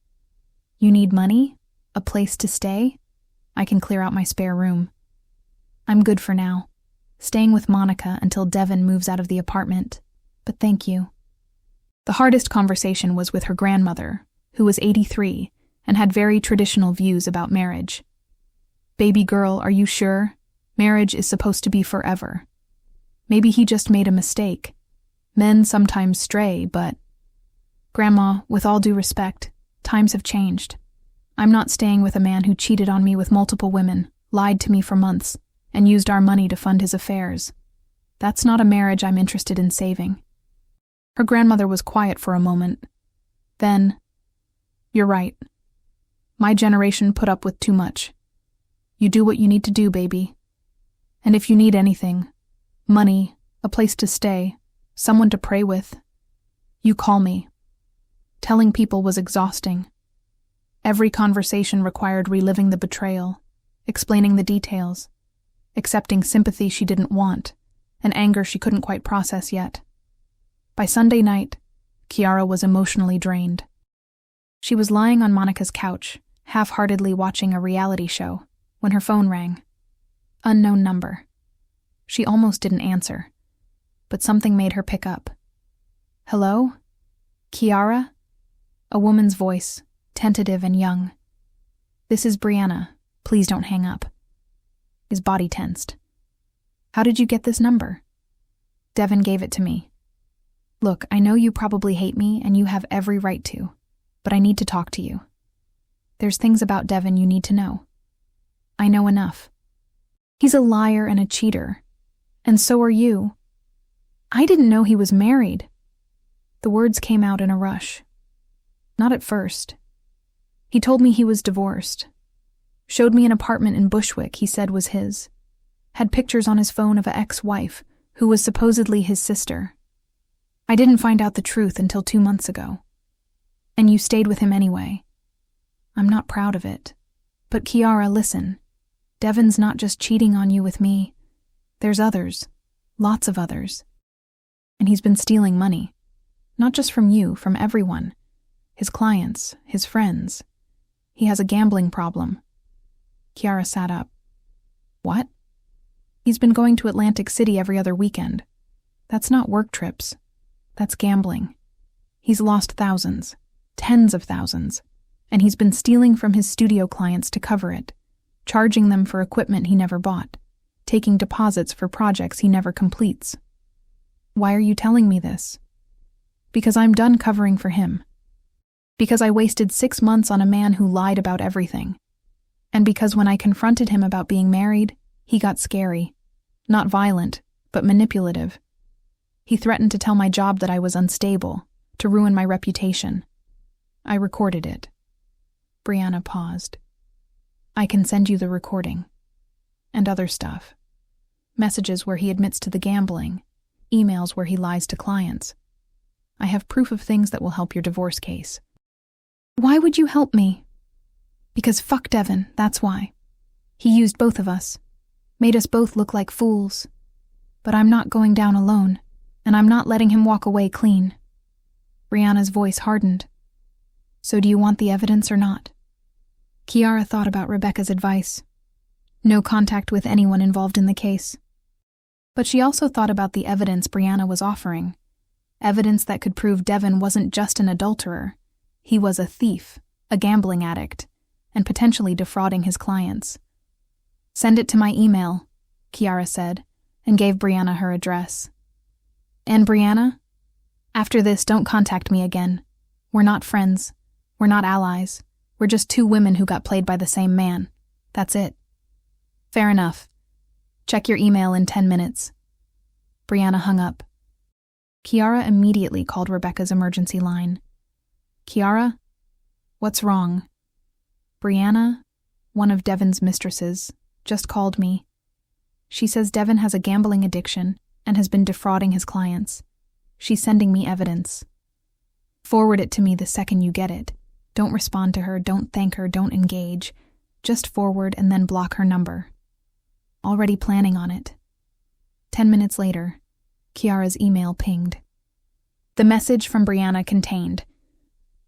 Speaker 1: You need money? A place to stay? I can clear out my spare room. I'm good for now, staying with Monica until Devin moves out of the apartment, but thank you. The hardest conversation was with her grandmother, who was 83 and had very traditional views about marriage. Baby girl, are you sure? Marriage is supposed to be forever. Maybe he just made a mistake. Men sometimes stray, but... Grandma, with all due respect, times have changed. I'm not staying with a man who cheated on me with multiple women, lied to me for months, and used our money to fund his affairs. That's not a marriage I'm interested in saving. Her grandmother was quiet for a moment. Then, you're right. My generation put up with too much. You do what you need to do, baby. And if you need anything, money, a place to stay, someone to pray with, you call me. Telling people was exhausting. Every conversation required reliving the betrayal, explaining the details, accepting sympathy she didn't want, and anger she couldn't quite process yet. By Sunday night, Kiara was emotionally drained. She was lying on Monica's couch, half-heartedly watching a reality show, when her phone rang. Unknown number. She almost didn't answer, but something made her pick up. Hello? Kiara? A woman's voice, tentative and young. This is Brianna. Please don't hang up. His body tensed. How did you get this number? Devin gave it to me. Look, I know you probably hate me and you have every right to, but I need to talk to you. There's things about Devin you need to know. I know enough. He's a liar and a cheater. And so are you. I didn't know he was married. The words came out in a rush. Not at first. He told me he was divorced. Showed me an apartment in Bushwick he said was his. Had pictures on his phone of an ex-wife who was supposedly his sister. I didn't find out the truth until 2 months ago. And you stayed with him anyway. I'm not proud of it. But Kiara, listen. Devin's not just cheating on you with me. There's others. Lots of others. And he's been stealing money. Not just from you, from everyone. His clients, his friends. He has a gambling problem. Kiara sat up. What? He's been going to Atlantic City every other weekend. That's not work trips. That's gambling. He's lost thousands, tens of thousands, and he's been stealing from his studio clients to cover it, charging them for equipment he never bought, taking deposits for projects he never completes. Why are you telling me this? Because I'm done covering for him. Because I wasted 6 months on a man who lied about everything. And because when I confronted him about being married, he got scary. Not violent, but manipulative. He threatened to tell my job that I was unstable, to ruin my reputation. I recorded it. Brianna paused. I can send you the recording. And other stuff. Messages where he admits to the gambling. Emails where he lies to clients. I have proof of things that will help your divorce case. Why would you help me? Because fuck Devin, that's why. He used both of us. Made us both look like fools. But I'm not going down alone. And I'm not letting him walk away clean. Brianna's voice hardened. So do you want the evidence or not? Kiara thought about Rebecca's advice. No contact with anyone involved in the case. But she also thought about the evidence Brianna was offering. Evidence that could prove Devin wasn't just an adulterer. He was a thief, a gambling addict, and potentially defrauding his clients. Send it to my email, Kiara said, and gave Brianna her address. And Brianna? After this, don't contact me again. We're not friends. We're not allies. We're just two women who got played by the same man. That's it. Fair enough. Check your email in 10 minutes. Brianna hung up. Kiara immediately called Rebecca's emergency line. Kiara? What's wrong? Brianna, one of Devin's mistresses, just called me. She says Devin has a gambling addiction and has been defrauding his clients. She's sending me evidence. Forward it to me the second you get it. Don't respond to her, don't thank her, don't engage. Just forward and then block her number. Already planning on it. 10 minutes later, Kiara's email pinged. The message from Brianna contained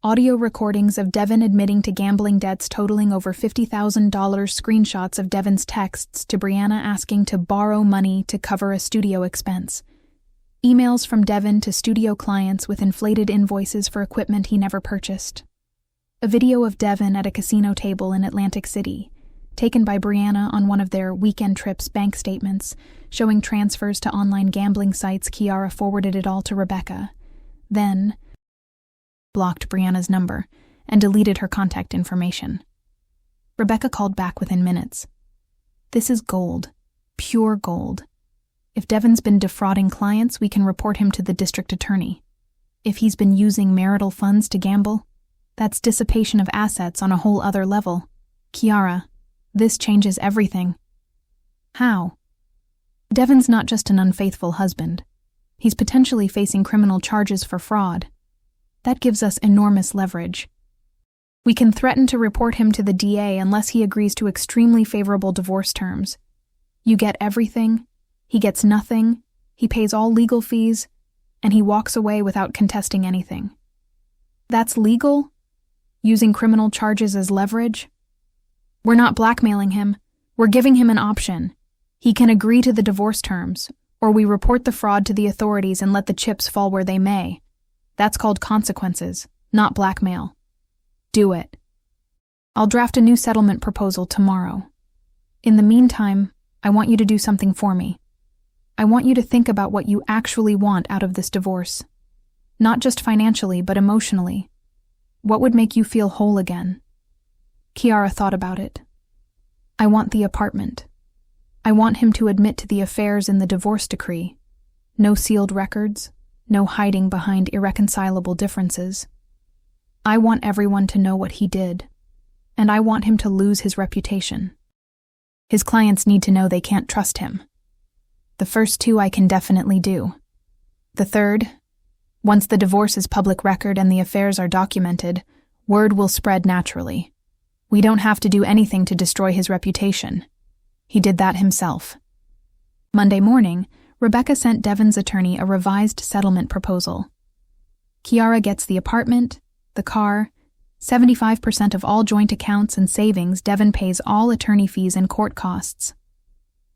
Speaker 1: audio recordings of Devin admitting to gambling debts totaling over $50,000, screenshots of Devin's texts to Brianna asking to borrow money to cover a studio expense, emails from Devin to studio clients with inflated invoices for equipment he never purchased, a video of Devin at a casino table in Atlantic City, taken by Brianna on one of their weekend trips bank statements, showing transfers to online gambling sites. Kiara forwarded it all to Rebecca. Then blocked Brianna's number and deleted her contact information. Rebecca called back within minutes. This is gold. Pure gold. If Devin's been defrauding clients, we can report him to the district attorney. If he's been using marital funds to gamble, that's dissipation of assets on a whole other level. Kiara, this changes everything. How? Devin's not just an unfaithful husband. He's potentially facing criminal charges for fraud. That gives us enormous leverage. We can threaten to report him to the DA unless he agrees to extremely favorable divorce terms. You get everything, he gets nothing, he pays all legal fees, and he walks away without contesting anything. That's legal? Using criminal charges as leverage? We're not blackmailing him. We're giving him an option. He can agree to the divorce terms, or we report the fraud to the authorities and let the chips fall where they may. That's called consequences, not blackmail. Do it. I'll draft a new settlement proposal tomorrow. In the meantime, I want you to do something for me. I want you to think about what you actually want out of this divorce. Not just financially, but emotionally. What would make you feel whole again? Kiara thought about it. I want the apartment. I want him to admit to the affairs in the divorce decree. No sealed records. No hiding behind irreconcilable differences. I want everyone to know what he did, and I want him to lose his reputation. His clients need to know they can't trust him. The first two I can definitely do. The third, once the divorce is public record and the affairs are documented, word will spread naturally. We don't have to do anything to destroy his reputation. He did that himself. Monday morning, Rebecca sent Devin's attorney a revised settlement proposal. Kiara gets the apartment, the car, 75% of all joint accounts and savings. Devin pays all attorney fees and court costs.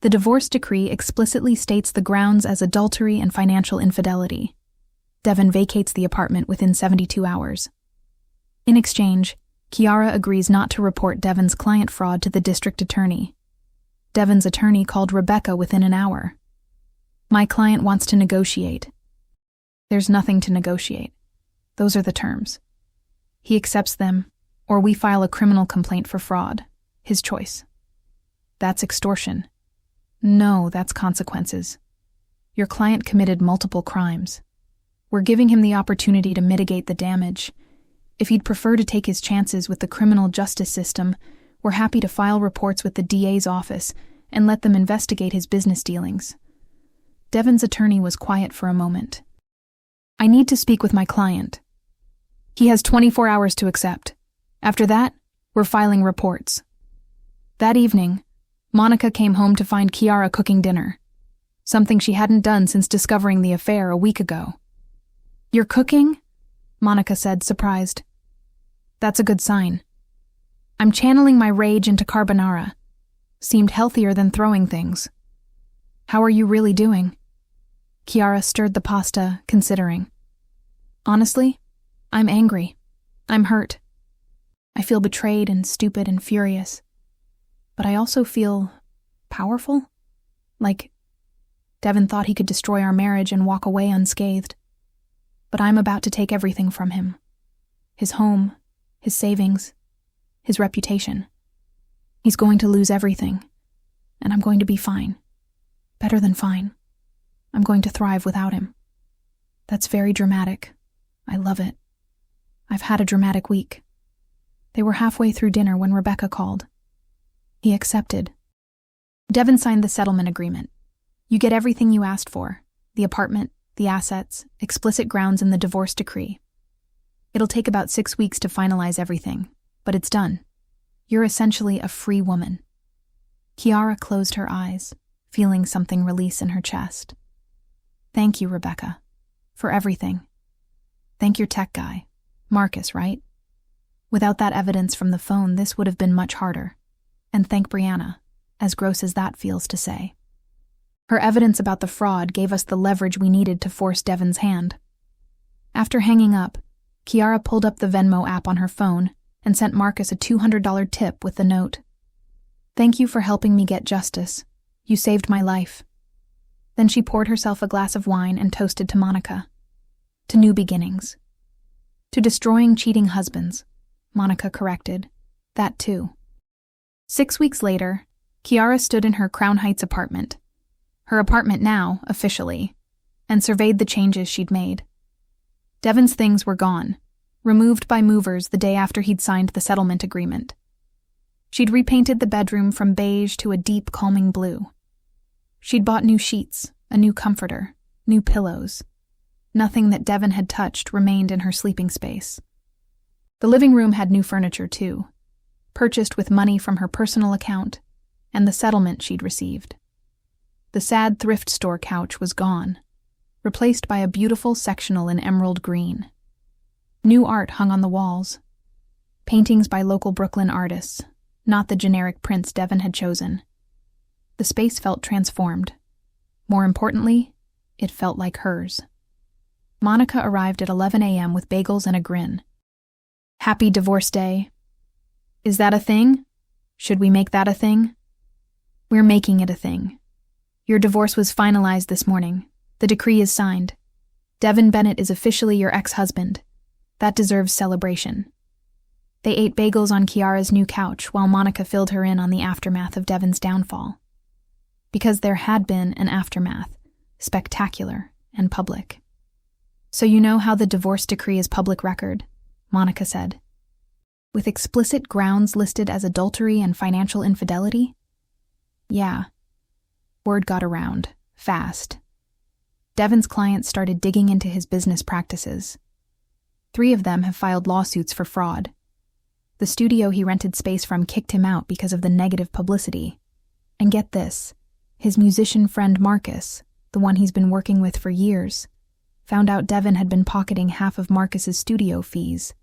Speaker 1: The divorce decree explicitly states the grounds as adultery and financial infidelity. Devin vacates the apartment within 72 hours. In exchange, Kiara agrees not to report Devin's client fraud to the district attorney. Devin's attorney called Rebecca within an hour. My client wants to negotiate. There's nothing to negotiate. Those are the terms. He accepts them, or we file a criminal complaint for fraud. His choice. That's extortion. No, that's consequences. Your client committed multiple crimes. We're giving him the opportunity to mitigate the damage. If he'd prefer to take his chances with the criminal justice system, we're happy to file reports with the DA's office and let them investigate his business dealings. Devin's attorney was quiet for a moment. I need to speak with my client. He has 24 hours to accept. After that, we're filing reports. That evening, Monica came home to find Kiara cooking dinner. something she hadn't done since discovering the affair a week ago. "You're cooking?" Monica said, surprised. "That's a good sign. I'm channeling my rage into carbonara. Seemed healthier than throwing things." "How are you really doing?" Chiara stirred the pasta, considering. "Honestly, I'm angry. I'm hurt. I feel betrayed and stupid and furious. But I also feel powerful. Like Devin thought he could destroy our marriage and walk away unscathed. But I'm about to take everything from him. His home, his savings, his reputation. He's going to lose everything, and I'm going to be fine. Better than fine. I'm going to thrive without him. That's very dramatic. I love it. I've had a dramatic week." They were halfway through dinner when Rebecca called. He accepted. Devin signed the settlement agreement. You get everything you asked for: the apartment, the assets, explicit grounds in the divorce decree. It'll take about 6 weeks to finalize everything, but it's done. You're essentially a free woman. Chiara closed her eyes, feeling something release in her chest. "Thank you, Rebecca, for everything. Thank your tech guy, Marcus, right? Without that evidence from the phone, this would have been much harder. And thank Brianna, as gross as that feels to say. Her evidence about the fraud gave us the leverage we needed to force Devin's hand." After hanging up, Chiara pulled up the Venmo app on her phone and sent Marcus a $200 tip with the note. "Thank you for helping me get justice. You saved my life." Then she poured herself a glass of wine and toasted to Monica. To new beginnings. To destroying cheating husbands, Monica corrected. That too. 6 weeks later, Chiara stood in her Crown Heights apartment. Her apartment now, officially, and surveyed the changes she'd made. Devin's things were gone, removed by movers the day after he'd signed the settlement agreement. She'd repainted the bedroom from beige to a deep, calming blue. She'd bought new sheets, a new comforter, new pillows. Nothing that Devin had touched remained in her sleeping space. The living room had new furniture, too, purchased with money from her personal account and the settlement she'd received. The sad thrift store couch was gone, replaced by a beautiful sectional in emerald green. New art hung on the walls. Paintings by local Brooklyn artists, not the generic prints Devin had chosen. The space felt transformed. More importantly, it felt like hers. Monica arrived at 11 a.m. with bagels and a grin. "Happy divorce day." "Is that a thing? Should we make that a thing?" "We're making it a thing. Your divorce was finalized this morning. The decree is signed. Devin Bennett is officially your ex-husband. That deserves celebration." They ate bagels on Chiara's new couch while Monica filled her in on the aftermath of Devin's downfall. Because there had been an aftermath, spectacular and public. "So you know how the divorce decree is public record," Monica said. "With explicit grounds listed as adultery and financial infidelity?" "Yeah." Word got around, fast. Devin's clients started digging into his business practices. 3 of them have filed lawsuits for fraud. The studio he rented space from kicked him out because of the negative publicity. And get this, his musician friend Marcus, the one he's been working with for years, found out Devin had been pocketing half of Marcus's studio fees.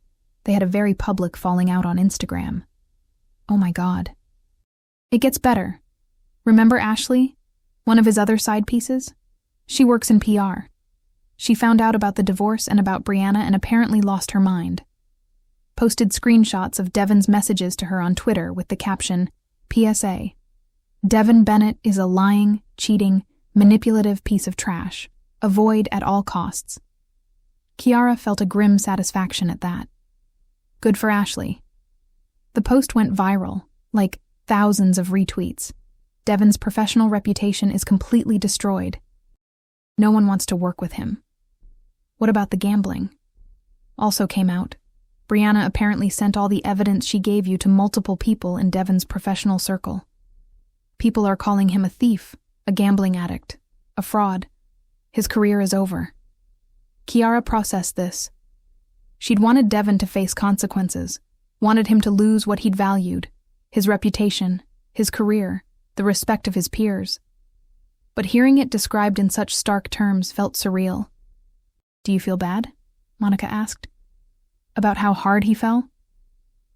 Speaker 1: They had a very public falling out on Instagram. Oh my God. It gets better. Remember Ashley? One of his other side pieces? She works in PR. She found out about the divorce and about Brianna and apparently lost her mind. Posted screenshots of Devin's messages to her on Twitter with the caption, "PSA. Devin Bennett is a lying, cheating, manipulative piece of trash. Avoid at all costs." Chiara felt a grim satisfaction at that. Good for Ashley. The post went viral, like thousands of retweets. Devin's professional reputation is completely destroyed. No one wants to work with him. What about the gambling? Also came out. Brianna apparently sent all the evidence she gave you to multiple people in Devin's professional circle. People are calling him a thief, a gambling addict, a fraud. His career is over. Chiara processed this. She'd wanted Devin to face consequences, wanted him to lose what he'd valued, his reputation, his career, the respect of his peers. but hearing it described in such stark terms felt surreal. "Do you feel bad?" Monica asked. "About how hard he fell?"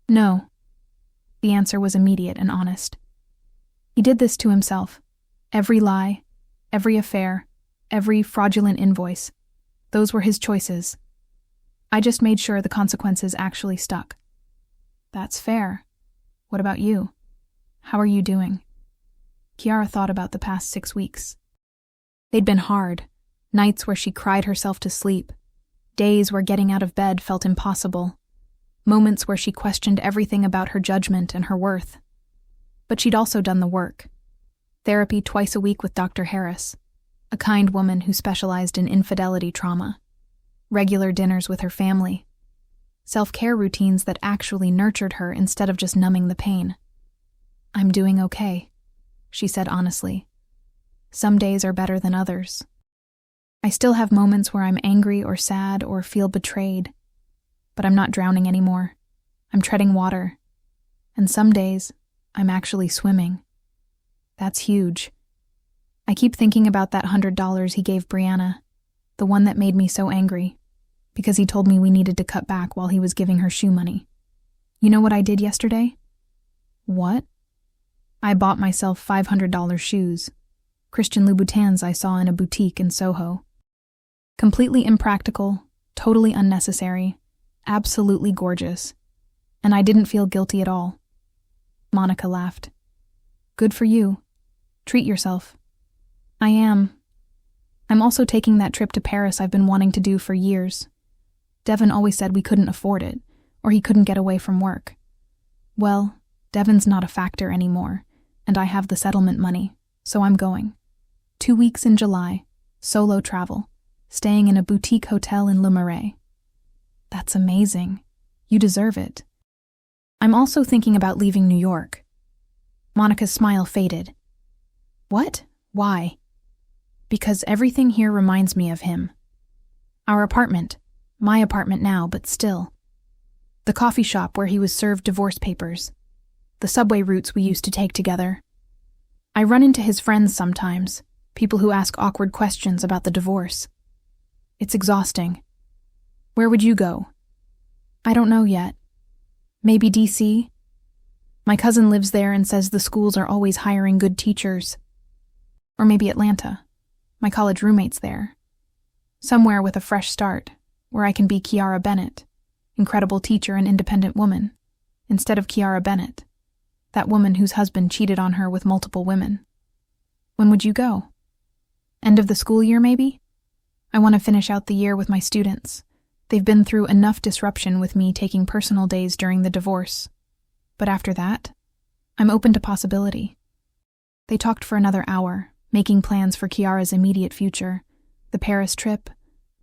Speaker 1: "No." The answer was immediate and honest. He did this to himself. Every lie, every affair, every fraudulent invoice. Those were his choices. I just made sure the consequences actually stuck. "That's fair. What about you? How are you doing?" Kiara thought about the past 6 weeks. They'd been hard, nights where she cried herself to sleep, days where getting out of bed felt impossible, moments where she questioned everything about her judgment and her worth. But she'd also done the work. Therapy twice a week with Dr. Harris, a kind woman who specialized in infidelity trauma, regular dinners with her family, self-care routines that actually nurtured her instead of just numbing the pain. "I'm doing okay," she said honestly. "Some days are better than others. I still have moments where I'm angry or sad or feel betrayed, but I'm not drowning anymore. I'm treading water. And some days, I'm actually swimming. That's huge. I keep thinking about that $100 he gave Brianna, the one that made me so angry, because he told me we needed to cut back while he was giving her shoe money. You know what I did yesterday?" "What?" "I bought myself $500 shoes. Christian Louboutins I saw in a boutique in Soho. Completely impractical, totally unnecessary, absolutely gorgeous. And I didn't feel guilty at all." Monica laughed. "Good for you. Treat yourself." "I am. I'm also taking that trip to Paris I've been wanting to do for years. Devin always said we couldn't afford it, or he couldn't get away from work. Well, Devin's not a factor anymore, and I have the settlement money, so I'm going. 2 weeks in July, solo travel, staying in a boutique hotel in Le Marais." "That's amazing. You deserve it." "I'm also thinking about leaving New York." Monica's smile faded. "What? Why?" "Because everything here reminds me of him. Our apartment, my apartment now, but still. The coffee shop where he was served divorce papers. The subway routes we used to take together. I run into his friends sometimes, people who ask awkward questions about the divorce. It's exhausting. Where would you go?" "I don't know yet. Maybe DC? My cousin lives there and says the schools are always hiring good teachers. Or maybe Atlanta. My college roommate's there. Somewhere with a fresh start, where I can be Kiara Bennett, incredible teacher and independent woman, instead of Kiara Bennett, that woman whose husband cheated on her with multiple women." "When would you go? End of the school year, maybe? I want to finish out the year with my students. They've been through enough disruption with me taking personal days during the divorce. But after that, I'm open to possibility." They talked for another hour, making plans for Kiara's immediate future, the Paris trip,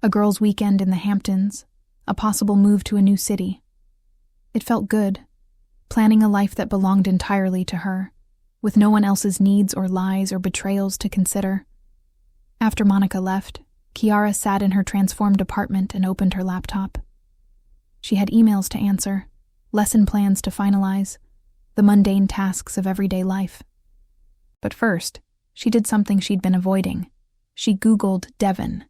Speaker 1: a girls' weekend in the Hamptons, a possible move to a new city. It felt good, planning a life that belonged entirely to her, with no one else's needs or lies or betrayals to consider. After Monica left, Kiara sat in her transformed apartment and opened her laptop. She had emails to answer, lesson plans to finalize, the mundane tasks of everyday life. But first, she did something she'd been avoiding. She Googled Devin.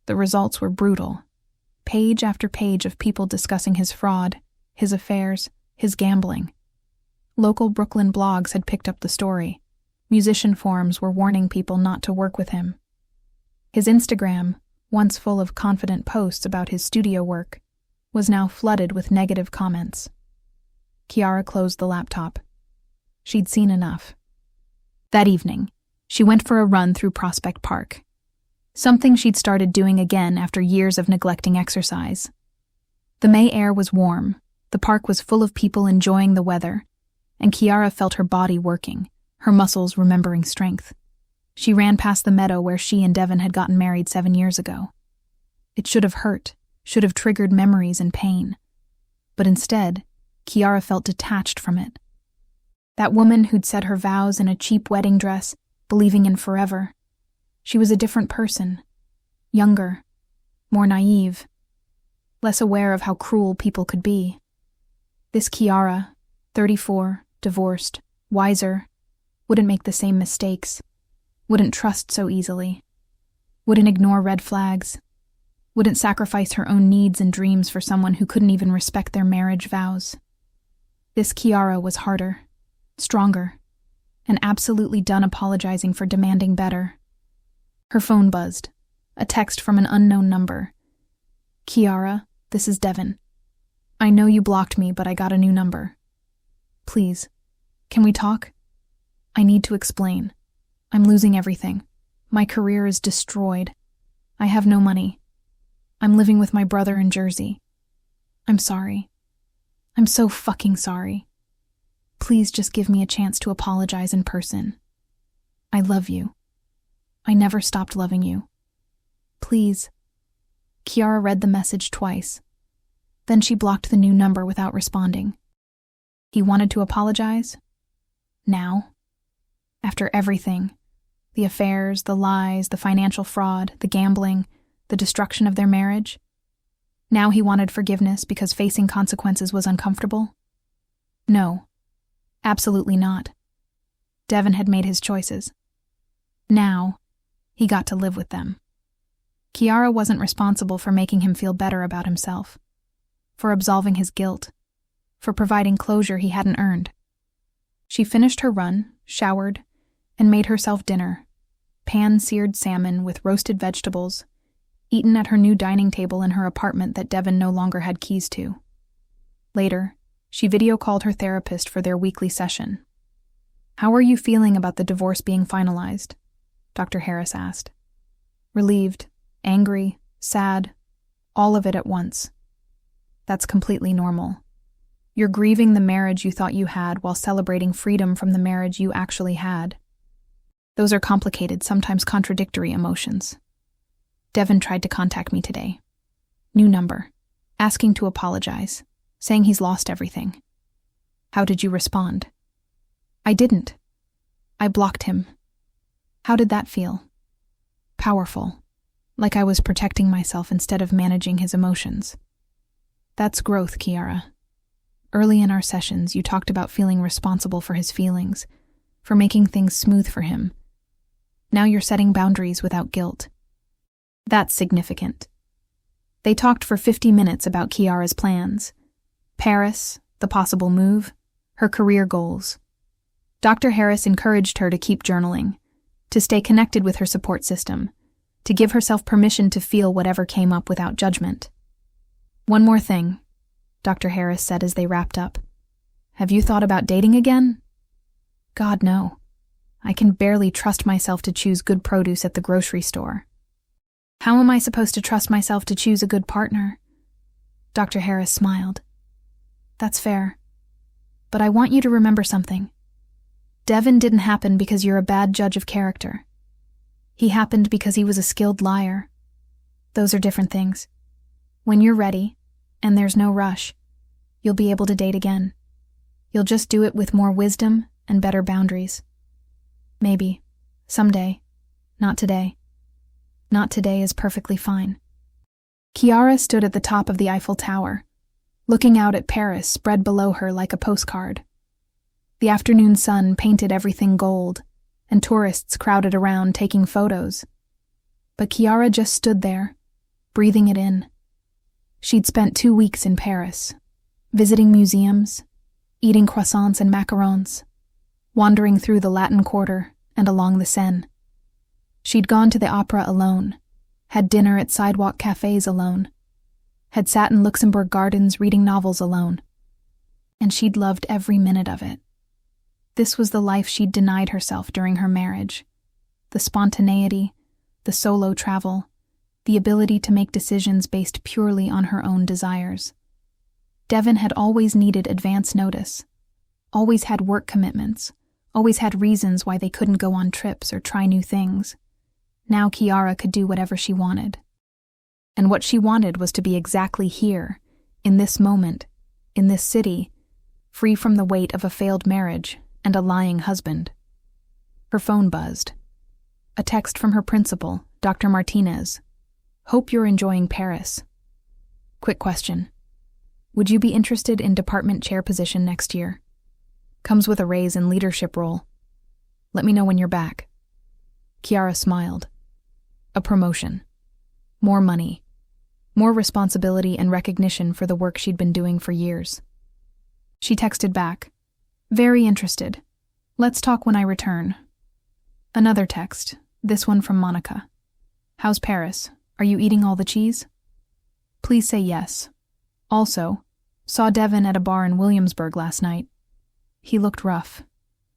Speaker 1: The results were brutal. Page after page of people discussing his fraud, his affairs, his gambling. Local Brooklyn blogs had picked up the story. Musician forums were warning people not to work with him. His Instagram, once full of confident posts about his studio work, was now flooded with negative comments. Kiara closed the laptop. She'd seen enough. That evening, she went for a run through Prospect Park. Something she'd started doing again after years of neglecting exercise. The May air was warm, the park was full of people enjoying the weather, and Kiara felt her body working, her muscles remembering strength. She ran past the meadow where she and Devin had gotten married 7 years ago. It should have hurt, should have triggered memories and pain. But instead, Kiara felt detached from it. That woman who'd said her vows in a cheap wedding dress, believing in forever. She was a different person. Younger, more naive, less aware of how cruel people could be. This Kiara, 34, divorced, wiser, wouldn't make the same mistakes. wouldn't trust so easily, wouldn't ignore red flags, wouldn't sacrifice her own needs and dreams for someone who couldn't even respect their marriage vows. This Kiara was harder, stronger, and absolutely done apologizing for demanding better. Her phone buzzed, a text from an unknown number. "Kiara, this is Devin. I know you blocked me, but I got a new number. Please, can we talk? I need to explain. I'm losing everything. My career is destroyed. I have no money. I'm living with my brother in Jersey. I'm sorry. I'm so fucking sorry. Please just give me a chance to apologize in person. I love you. I never stopped loving you. Please." Kiara read the message twice. Then she blocked the new number without responding. He wanted to apologize? Now? After everything, the affairs, the lies, the financial fraud, the gambling, the destruction of their marriage? Now he wanted forgiveness because facing consequences was uncomfortable? No, absolutely not. Devin had made his choices. Now, he got to live with them. Kiara wasn't responsible for making him feel better about himself, for absolving his guilt, for providing closure he hadn't earned. She finished her run, showered, and made herself dinner, pan-seared salmon with roasted vegetables, eaten at her new dining table in her apartment that Devin no longer had keys to. Later, she video-called her therapist for their weekly session. "How are you feeling about the divorce being finalized?" Dr. Harris asked. "Relieved, angry, sad, all of it at once. That's completely normal. You're grieving the marriage you thought you had while celebrating freedom from the marriage you actually had. Those are complicated, sometimes contradictory emotions. Devin tried to contact me today. New number, asking to apologize, saying he's lost everything. How did you respond?" "I didn't. I blocked him." "How did that feel?" "Powerful. Like I was protecting myself instead of managing his emotions." "That's growth, Kiara. Early in our sessions, you talked about feeling responsible for his feelings, for making things smooth for him. Now you're setting boundaries without guilt. That's significant." They talked for 50 minutes about Kiara's plans. Paris, the possible move, her career goals. Dr. Harris encouraged her to keep journaling, to stay connected with her support system, to give herself permission to feel whatever came up without judgment. "One more thing," Dr. Harris said as they wrapped up. "Have you thought about dating again?" "God, no. I can barely trust myself to choose good produce at the grocery store." "How am I supposed to trust myself to choose a good partner?" Dr. Harris smiled. "That's fair. But I want you to remember something. Devin didn't happen because you're a bad judge of character. He happened because he was a skilled liar. Those are different things. When you're ready, and there's no rush, you'll be able to date again. You'll just do it with more wisdom and better boundaries. Maybe. Someday. Not today. Not today is perfectly fine." Kiara stood at the top of the Eiffel Tower, looking out at Paris spread below her like a postcard. The afternoon sun painted everything gold, and tourists crowded around taking photos. But Kiara just stood there, breathing it in. She'd spent 2 weeks in Paris, visiting museums, eating croissants and macarons, wandering through the Latin Quarter and along the Seine. She'd gone to the opera alone, had dinner at sidewalk cafes alone, had sat in Luxembourg Gardens reading novels alone. And she'd loved every minute of it. This was the life she'd denied herself during her marriage. The spontaneity, the solo travel, the ability to make decisions based purely on her own desires. Devin had always needed advance notice, always had work commitments, always had reasons why they couldn't go on trips or try new things. Now Kiara could do whatever she wanted. And what she wanted was to be exactly here, in this moment, in this city, free from the weight of a failed marriage and a lying husband. Her phone buzzed. A text from her principal, Dr. Martinez. "Hope you're enjoying Paris. Quick question. Would you be interested in department chair position next year? Comes with a raise and leadership role. Let me know when you're back." Kiara smiled. A promotion. More money. More responsibility and recognition for the work she'd been doing for years. She texted back, "Very interested. Let's talk when I return." Another text, this one from Monica. "How's Paris? Are you eating all the cheese? Please say yes. Also, saw Devin at a bar in Williamsburg last night. He looked rough.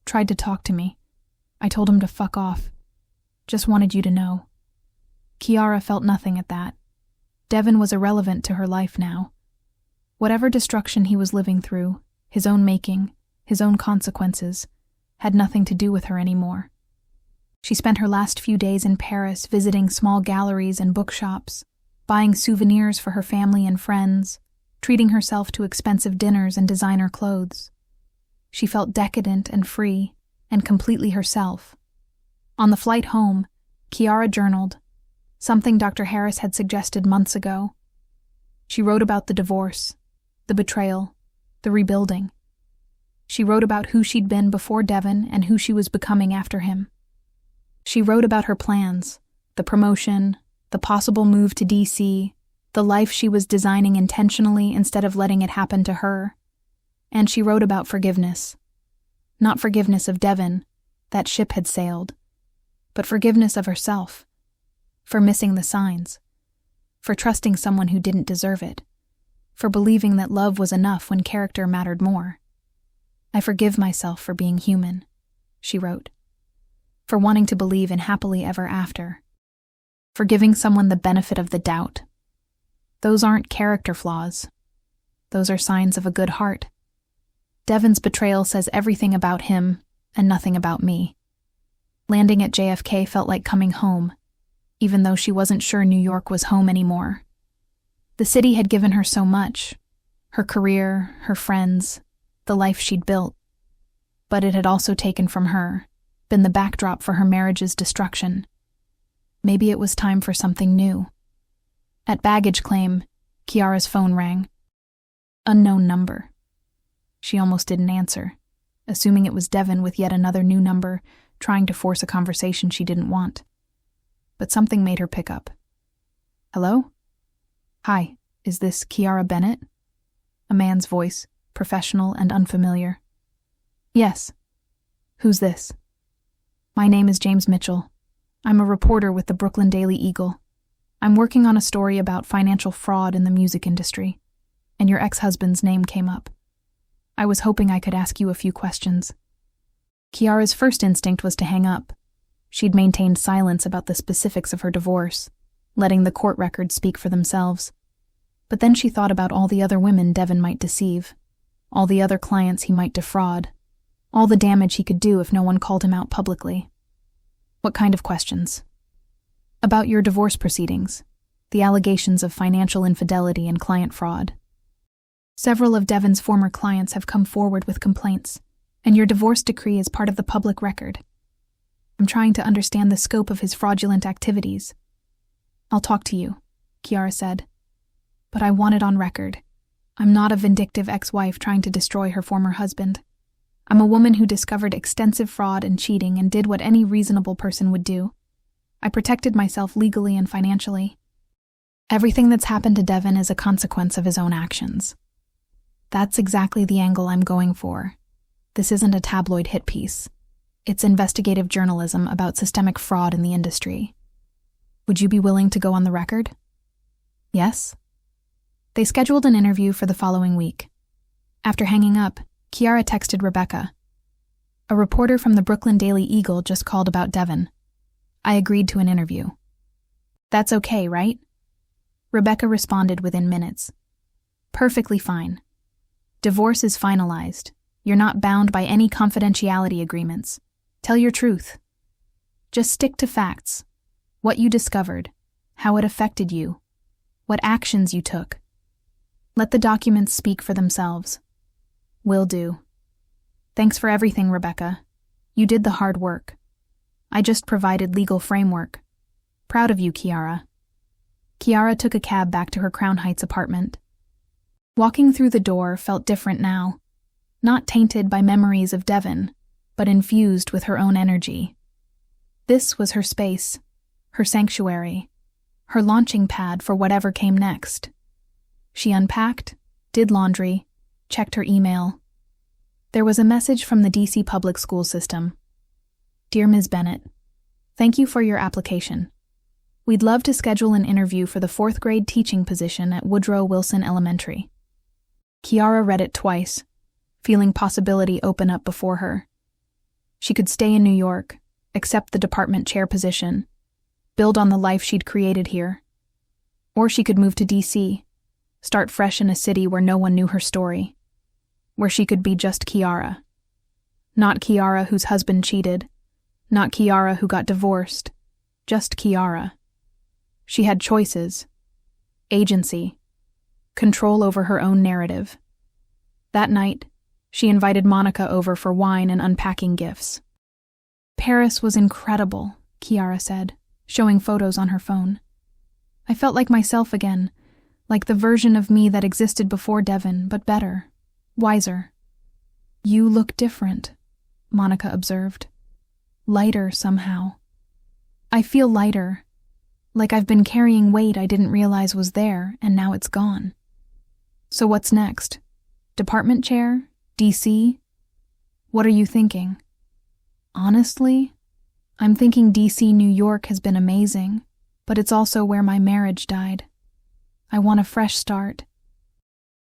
Speaker 1: Tried to talk to me. I told him to fuck off. Just wanted you to know." Kiara felt nothing at that. Devin was irrelevant to her life now. Whatever destruction he was living through, his own making, his own consequences, had nothing to do with her anymore. She spent her last few days in Paris visiting small galleries and bookshops, buying souvenirs for her family and friends, treating herself to expensive dinners and designer clothes. She felt decadent and free, and completely herself. On the flight home, Kiara journaled, something Dr. Harris had suggested months ago. She wrote about the divorce, the betrayal, the rebuilding. She wrote about who she'd been before Devin and who she was becoming after him. She wrote about her plans, the promotion, the possible move to DC, the life she was designing intentionally instead of letting it happen to her. And she wrote about forgiveness. Not forgiveness of Devin, that ship had sailed, but forgiveness of herself. For missing the signs, for trusting someone who didn't deserve it, for believing that love was enough when character mattered more. "I forgive myself for being human," she wrote. For wanting to believe in happily ever after. For giving someone the benefit of the doubt. Those aren't character flaws. Those are signs of a good heart. Devin's betrayal says everything about him and nothing about me. Landing at JFK felt like coming home, even though she wasn't sure New York was home anymore. The city had given her so much, her career, her friends, the life she'd built. But it had also taken from her, been the backdrop for her marriage's destruction. Maybe it was time for something new. At baggage claim, Kiara's phone rang. Unknown number. She almost didn't answer, assuming it was Devin with yet another new number, trying to force a conversation she didn't want. But something made her pick up. "Hello? Hi, is this Kiara Bennett?" A man's voice, professional and unfamiliar. "Yes. Who's this?" "My name is James Mitchell. I'm a reporter with the Brooklyn Daily Eagle. I'm working on a story about financial fraud in the music industry, and your ex-husband's name came up. I was hoping I could ask you a few questions." Kiara's first instinct was to hang up. She'd maintained silence about the specifics of her divorce, letting the court records speak for themselves. But then she thought about all the other women Devin might deceive, all the other clients he might defraud, all the damage he could do if no one called him out publicly. "What kind of questions?" "About your divorce proceedings, the allegations of financial infidelity and client fraud. Several of Devin's former clients have come forward with complaints, and your divorce decree is part of the public record. I'm trying to understand the scope of his fraudulent activities." "I'll talk to you," Kiara said. "But I want it on record. I'm not a vindictive ex-wife trying to destroy her former husband. I'm a woman who discovered extensive fraud and cheating and did what any reasonable person would do. I protected myself legally and financially. Everything that's happened to Devin is a consequence of his own actions. That's exactly the angle I'm going for. This isn't a tabloid hit piece. It's investigative journalism about systemic fraud in the industry. Would you be willing to go on the record?" "Yes." They scheduled an interview for the following week. After hanging up, Kiara texted Rebecca. "A reporter from the Brooklyn Daily Eagle just called about Devin. I agreed to an interview." "That's okay, right?" Rebecca responded within minutes. "Perfectly fine. Divorce is finalized. You're not bound by any confidentiality agreements. Tell your truth. Just stick to facts. What you discovered, how it affected you, what actions you took. Let the documents speak for themselves." "Will do. Thanks for everything, Rebecca. You did the hard work. I just provided legal framework. Proud of you, Kiara." Kiara took a cab back to her Crown Heights apartment. Walking through the door felt different now, not tainted by memories of Devin, but infused with her own energy. This was her space, her sanctuary, her launching pad for whatever came next. She unpacked, did laundry, checked her email. There was a message from the DC public school system. Dear Ms. Bennett, thank you for your application. We'd love to schedule an interview for the 4th grade teaching position at Woodrow Wilson Elementary. Kiara read it twice, feeling possibility open up before her. She could stay in New York, accept the department chair position, build on the life she'd created here. Or she could move to DC, start fresh in a city where no one knew her story, where she could be just Kiara. Not Kiara whose husband cheated, not Kiara who got divorced, just Kiara. She had choices, agency, control over her own narrative. That night, she invited Monica over for wine and unpacking gifts. Paris was incredible, Kiara said, showing photos on her phone. I felt like myself again, like the version of me that existed before Devon, but better, wiser. You look different, Monica observed. Lighter somehow. I feel lighter, like I've been carrying weight I didn't realize was there, and now it's gone. So what's next? Department chair? DC? What are you thinking? Honestly, I'm thinking DC New York has been amazing, but it's also where my marriage died. I want a fresh start.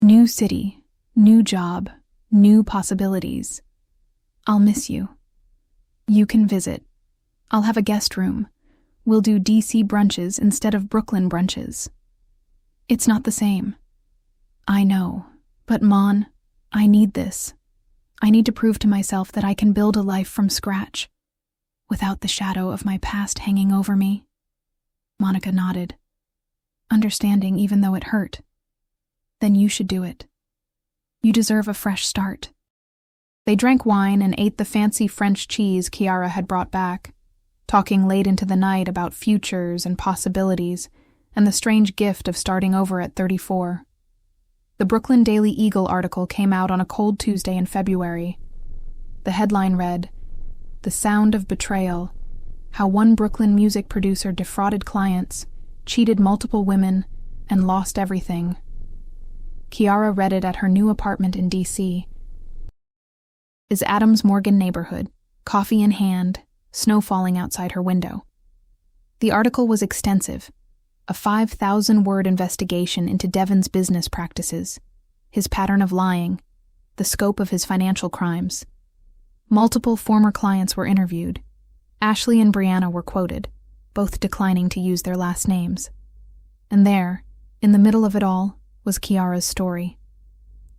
Speaker 1: New city, new job, new possibilities. I'll miss you. You can visit. I'll have a guest room. We'll do DC brunches instead of Brooklyn brunches. It's not the same. I know, but Mon, I need this. I need to prove to myself that I can build a life from scratch, without the shadow of my past hanging over me. Monica nodded, understanding even though it hurt. Then you should do it. You deserve a fresh start. They drank wine and ate the fancy French cheese Kiara had brought back, talking late into the night about futures and possibilities and the strange gift of starting over at 34. The Brooklyn Daily Eagle article came out on a cold Tuesday in February. The headline read, "The Sound of Betrayal: How One Brooklyn Music Producer Defrauded Clients, Cheated Multiple Women, and Lost Everything." Kiara read it at her new apartment in D.C. Is Adams Morgan neighborhood, coffee in hand, snow falling outside her window. The article was extensive, a 5,000-word investigation into Devon's business practices, his pattern of lying, the scope of his financial crimes. Multiple former clients were interviewed. Ashley and Brianna were quoted, both declining to use their last names. And there, in the middle of it all, was Kiara's story.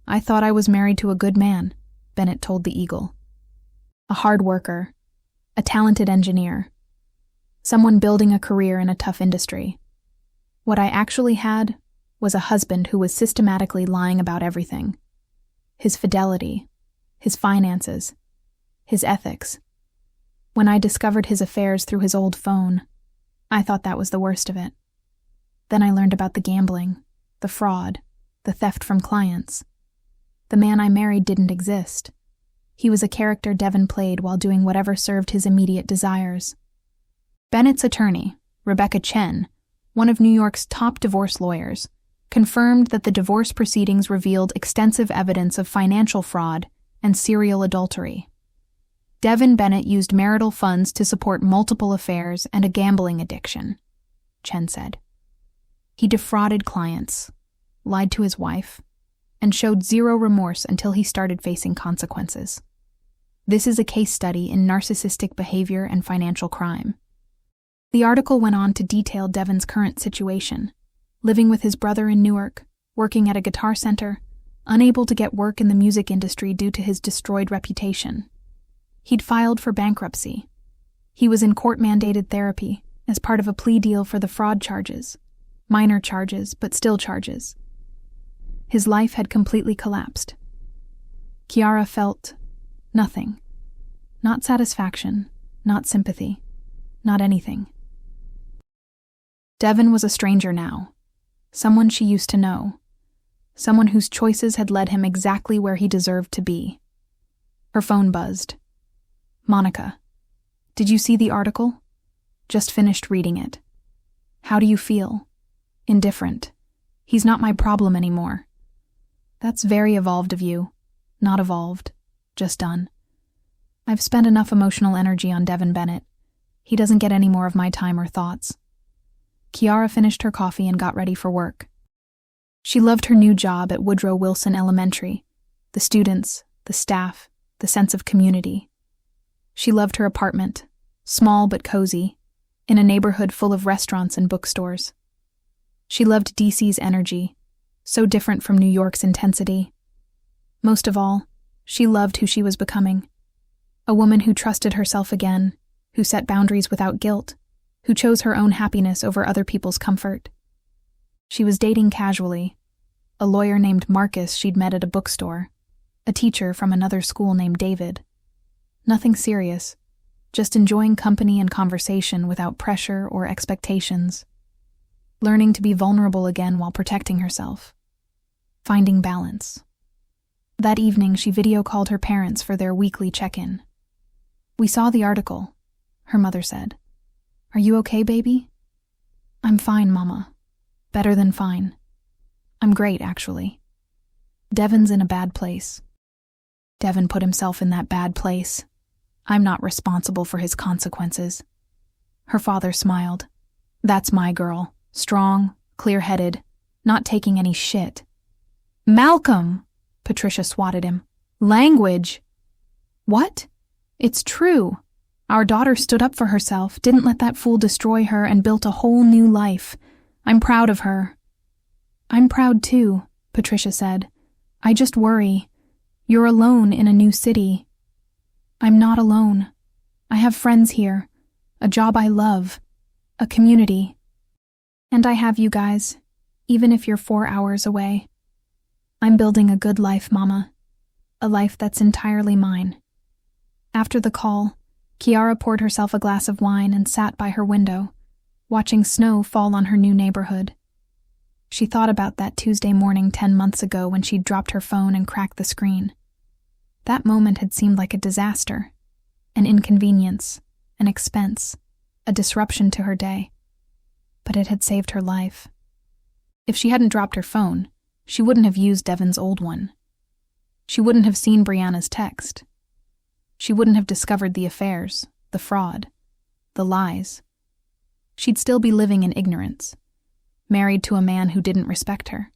Speaker 1: I thought I was married to a good man, Bennett told the Eagle. A hard worker, a talented engineer, someone building a career in a tough industry. What I actually had was a husband who was systematically lying about everything. His fidelity, his finances, his ethics. When I discovered his affairs through his old phone, I thought that was the worst of it. Then I learned about the gambling, the fraud, the theft from clients. The man I married didn't exist. He was a character Devon played while doing whatever served his immediate desires. Bennett's attorney, Rebecca Chen, one of New York's top divorce lawyers, confirmed that the divorce proceedings revealed extensive evidence of financial fraud and serial adultery. Devon Bennett used marital funds to support multiple affairs and a gambling addiction, Chen said. He defrauded clients, lied to his wife, and showed zero remorse until he started facing consequences. This is a case study in narcissistic behavior and financial crime. The article went on to detail Devon's current situation, living with his brother in Newark, working at a guitar center, unable to get work in the music industry due to his destroyed reputation. He'd filed for bankruptcy. He was in court-mandated therapy as part of a plea deal for the fraud charges, minor charges, but still charges. His life had completely collapsed. Kiara felt nothing. Not satisfaction, not sympathy, not anything. Devon was a stranger now, someone she used to know, someone whose choices had led him exactly where he deserved to be. Her phone buzzed. Monica, did you see the article? Just finished reading it. How do you feel? Indifferent. He's not my problem anymore. That's very evolved of you. Not evolved. Just done. I've spent enough emotional energy on Devin Bennett. He doesn't get any more of my time or thoughts. Kiara finished her coffee and got ready for work. She loved her new job at Woodrow Wilson Elementary. The students, the staff, the sense of community. She loved her apartment, small but cozy, in a neighborhood full of restaurants and bookstores. She loved DC's energy, so different from New York's intensity. Most of all, she loved who she was becoming. A woman who trusted herself again, who set boundaries without guilt, who chose her own happiness over other people's comfort. She was dating casually, a lawyer named Marcus she'd met at a bookstore, a teacher from another school named David. Nothing serious, just enjoying company and conversation without pressure or expectations. Learning to be vulnerable again while protecting herself. Finding balance. That evening, she video called her parents for their weekly check-in. "We saw the article," her mother said. "Are you okay, baby?" "I'm fine, Mama. Better than fine. I'm great, actually. Devin's in a bad place." "Devin put himself in that bad place. I'm not responsible for his consequences." Her father smiled. "That's my girl. Strong, clear-headed, not taking any shit." "Malcolm!" Patricia swatted him. "Language!" "What? It's true. Our daughter stood up for herself, didn't let that fool destroy her, and built a whole new life. I'm proud of her." "I'm proud too," Patricia said. "I just worry. You're alone in a new city." "I'm not alone. I have friends here, a job I love, a community. And I have you guys, even if you're 4 hours away. I'm building a good life, Mama. A life that's entirely mine." After the call, Kiara poured herself a glass of wine and sat by her window, watching snow fall on her new neighborhood. She thought about that Tuesday morning 10 months ago when she'd dropped her phone and cracked the screen. That moment had seemed like a disaster, an inconvenience, an expense, a disruption to her day. But it had saved her life. If she hadn't dropped her phone, she wouldn't have used Devin's old one. She wouldn't have seen Brianna's text. She wouldn't have discovered the affairs, the fraud, the lies. She'd still be living in ignorance, married to a man who didn't respect her,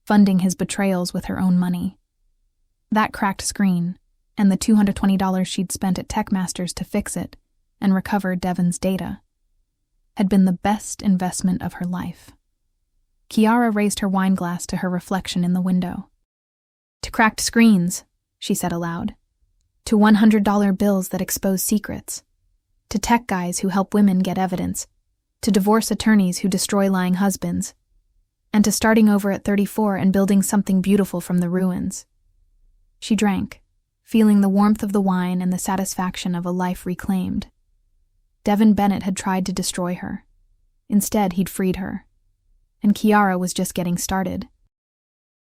Speaker 1: funding his betrayals with her own money. That cracked screen, and the $220 she'd spent at Techmasters to fix it and recover Devin's data, had been the best investment of her life. Kiara raised her wine glass to her reflection in the window. "To cracked screens," she said aloud. "To $100 bills that expose secrets. To tech guys who help women get evidence. To divorce attorneys who destroy lying husbands. And to starting over at 34 and building something beautiful from the ruins." She drank, feeling the warmth of the wine and the satisfaction of a life reclaimed. Devin Bennett had tried to destroy her. Instead, he'd freed her. And Kiara was just getting started.